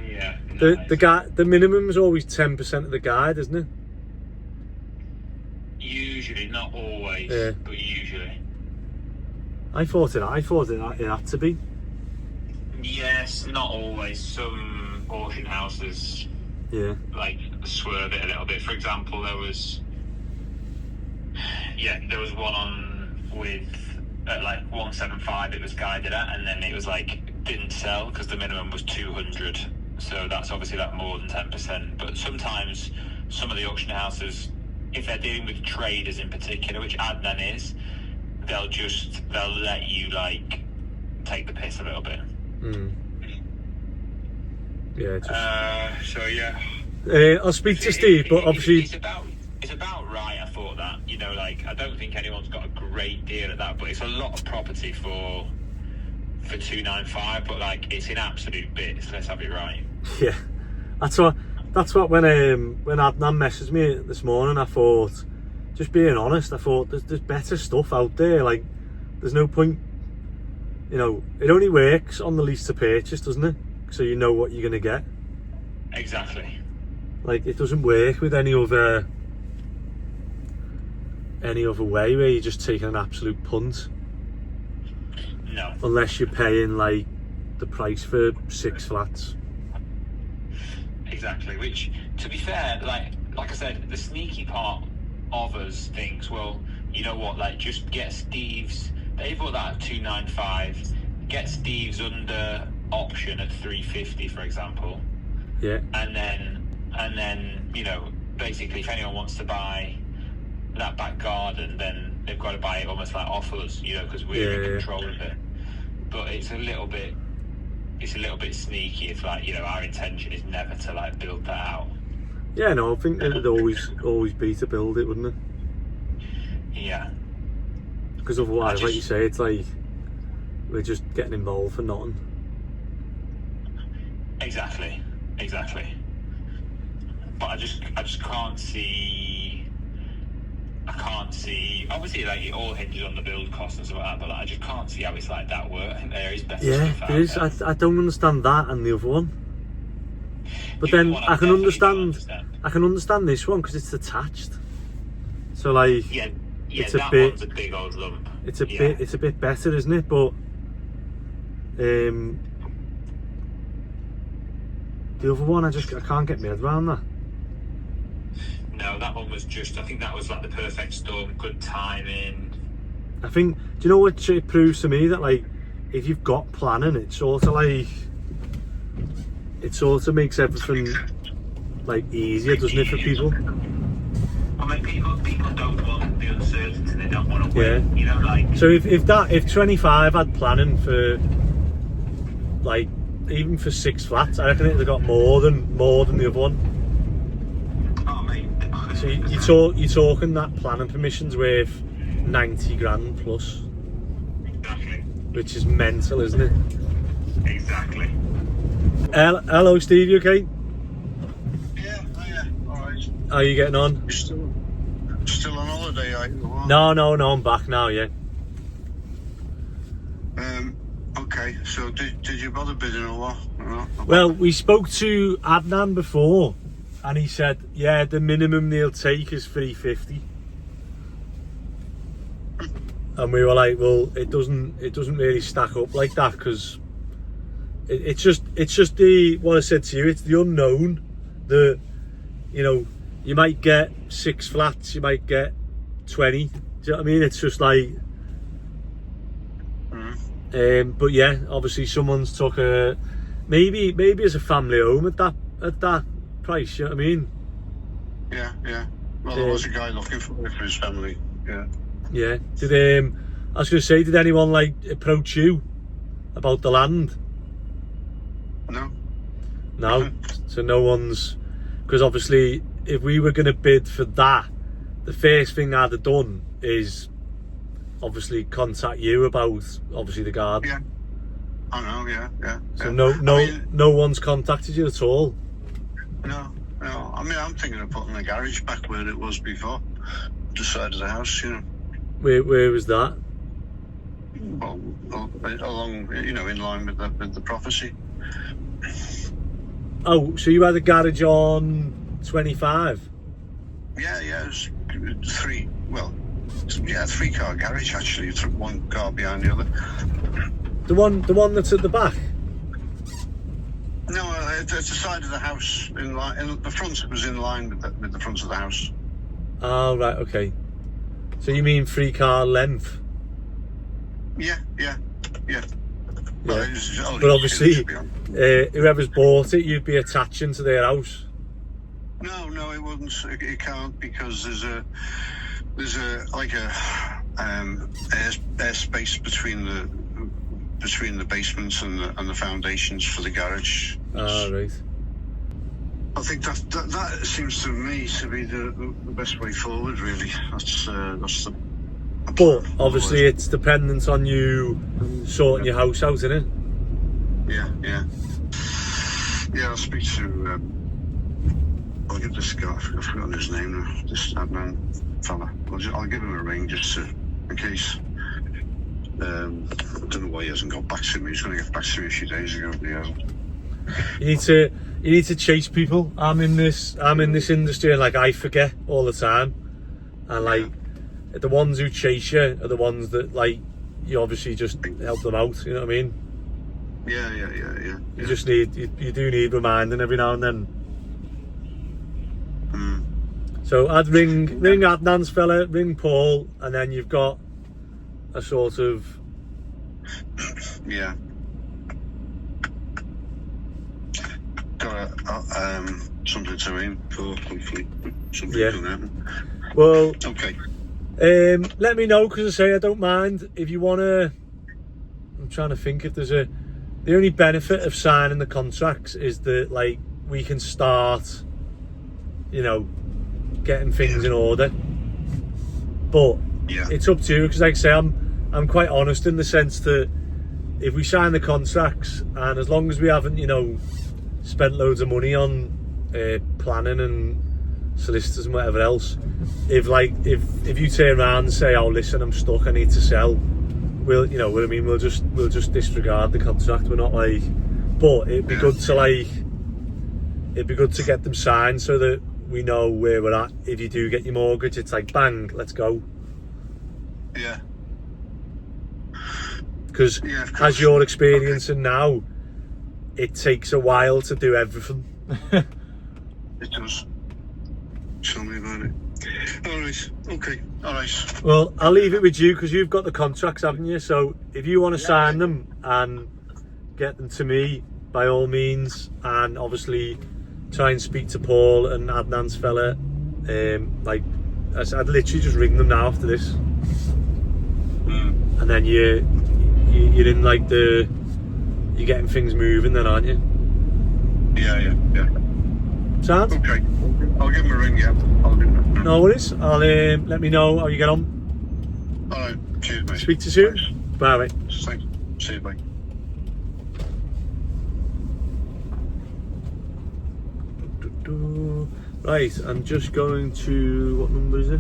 Yeah. The minimum is always 10% of the guide, isn't it? Usually, not always, Yeah. but usually. I thought it had to be. Yes, not always. Some auction houses like swerve it a little bit. For example, there was one on with at like 175 it was guided at, and then it was like didn't sell because the minimum was 200. So that's obviously like more than 10%. But sometimes some of the auction houses, if they're dealing with traders in particular, which Adnan is, they'll let you like take the piss a little bit. Yeah. So yeah. I'll speak to Steve, but obviously it's about right. I thought that, you know, like I don't think anyone's got a great deal at that, but it's a lot of property for 295. But like it's in absolute bits. Let's have it right. Yeah, that's what when Adnan messaged me this morning, I thought, just being honest, I thought there's better stuff out there. Like there's no point, you know, it only works on the lease to purchase, doesn't it? So you know what you're gonna get. Exactly. Like it doesn't work with any other way where you're just taking an absolute punt. No. Unless you're paying like the price for 6 flats. Exactly. Which, to be fair, like I said, the sneaky part of us thinks, well, you know what? Like, just get Steve's. They bought that at 295. Get Steve's under option at 350, for example. Yeah. And then you know, basically, if anyone wants to buy that back garden, then they've got to buy it almost like off us, you know, because we're in control of it. But it's a little bit sneaky. It's like, you know, our intention is never to like build that out. Yeah, no, I think it'd always be to build it, wouldn't it? Yeah. Because otherwise, like you say, it's like we're just getting involved for nothing. Exactly. But I just can't see. Obviously, like, it all hinges on the build cost and stuff like that. But like, I just can't see how it's like that work. I think there is better stuff out there is. there. I don't understand that and the other one. But then I can understand this one because it's detached. So like, yeah, it's that one's a big old lump. It's a bit better, isn't it? But the other one, I can't get my head around that. No, that one was just, I think that was like the perfect storm, good timing. I think, do you know what it proves to me? That like, if you've got planning, it sort of makes everything like easier, doesn't it, for people? I mean, people don't want the uncertainty, they don't want to wait, you know, like. So if 25 had planning for like, even for 6 flats, I reckon it'd have got more than the other one. So you're talking that planning permission's worth 90 grand plus. Exactly. Which is mental, isn't it? Exactly. Hello, Steve, you okay? Yeah, alright. How are you getting on? You're still on holiday, are you? No, I'm back now, yeah. Okay, so did you bother bidding or what? No? Well, we spoke to Adnan before, and he said, yeah, the minimum they'll take is 350. And we were like, well, it doesn't really stack up like that, because it's just the, what I said to you, it's the unknown. The, you know, you might get 6 flats, you might get 20. Do you know what I mean? It's just like, but yeah, obviously someone's took a, maybe as a family home at that price. You know what I mean? Yeah. Well, there was a guy looking for it for his family. Yeah. Yeah. I was going to say, did anyone like approach you about the land? No. So no one's, because obviously if we were going to bid for that, the first thing I'd have done is obviously contact you about obviously the garden. Yeah. I know. Yeah. So no one's contacted you at all. No. I mean, I'm thinking of putting the garage back where it was before, the side of the house. You know. Where was that? Well, along, you know, in line with the prophecy. Oh, so you had a garage on 25? Yeah, it was 3. Well, yeah, 3-car garage actually. It's 1 car behind the other. The one that's at the back? No, it's the side of the house. In the front was in line with the front of the house. Oh, right, okay. So you mean 3-car length? Yeah. But obviously, whoever's bought it, you'd be attaching to their house. No, it wouldn't. It can't, because there's a air space between the basements and the foundations for the garage. Ah, right. I think that seems to me to be the best way forward. Really, that's the. But obviously, it's dependent on you sorting your house out, isn't it? Yeah. I'll speak to. I'll give this guy. I've forgotten his name now. This Adnan fella. I'll give him a ring just in case. I don't know why he hasn't got back to me. He's going to get back to me a few days ago. Yeah. You need to chase people. I'm in this industry, and like I forget all the time, and like the ones who chase you are the ones that like you obviously just help them out, you know what I mean? Yeah. You just need, you do need reminding every now and then. So I'd ring Adnan's fella, ring Paul, and then you've got a sort of... Yeah. Got something to aim for, hopefully. Something can happen. Well, okay. Let me know, because I say I don't mind if you want to. I'm trying to think if there's a. The only benefit of signing the contracts is that, like, we can start, you know, getting things in order. But it's up to you, because, like I say, I'm quite honest in the sense that if we sign the contracts, and as long as we haven't, you know, spent loads of money on planning and solicitors and whatever else, if you turn around and say, oh listen, I'm stuck, I need to sell, we'll, you know what I mean, we'll just disregard the contract. We're not like, but it'd be good to get them signed so that we know where we're at. If you do get your mortgage, it's like bang, let's go. Yeah. Because as you're experiencing now, it takes a while to do everything. It does. Tell me about it. Alright, okay, alright. Well, I'll leave it with you, because you've got the contracts, haven't you? So if you want to sign them and get them to me, by all means, and obviously try and speak to Paul and Adnan's fella. Like, I'd literally just ring them now after this. And then you're in like you're getting things moving then, aren't you? Yeah. Sound? Okay. I'll give him a ring, yeah. I'll do that. No worries. I'll let me know how you get on. Alright, cheers mate. Speak to you soon. Thanks. Bye mate. Thanks. See you, mate. Right, I'm just going to, what number is it?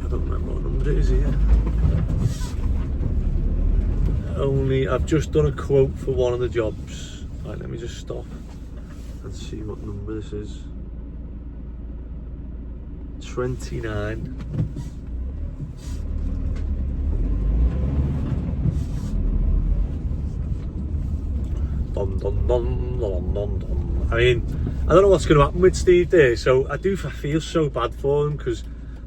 I don't remember what number it is here. I've just done a quote for one of the jobs. Right, let me just stop and see what number this is. 29. Dun, dun, dun, dun, dun, dun. I mean, I don't know what's going to happen with Steve there, so I feel so bad for him, because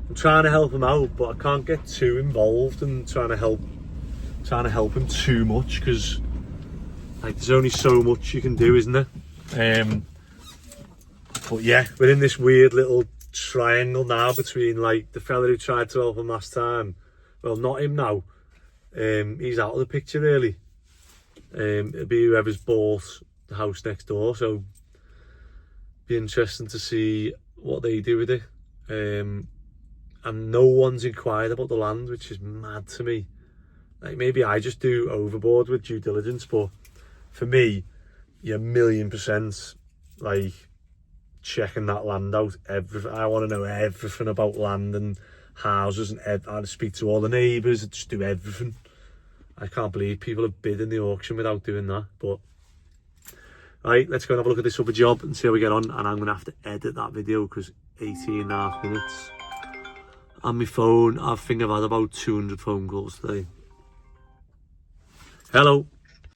I'm trying to help him out, but I can't get too involved and trying to help him too much, because like there's only so much you can do, isn't there? But yeah, we're in this weird little triangle now between like the fella who tried to help him last time. Well, not him now. He's out of the picture really. It'll be whoever's bought the house next door, so be interesting to see what they do with it. And no one's inquired about the land, which is mad to me. Like, maybe I just do overboard with due diligence, but for me, you're 1,000,000% like checking that land out. Everything. I want to know everything about land and houses, and I speak to all the neighbours, just do everything. I can't believe people have bid in the auction without doing that. But right, let's go and have a look at this other job and see how we get on. And I'm gonna have to edit that video because 18.5 minutes. On my phone, I think I've had about 200 phone calls today. Hello.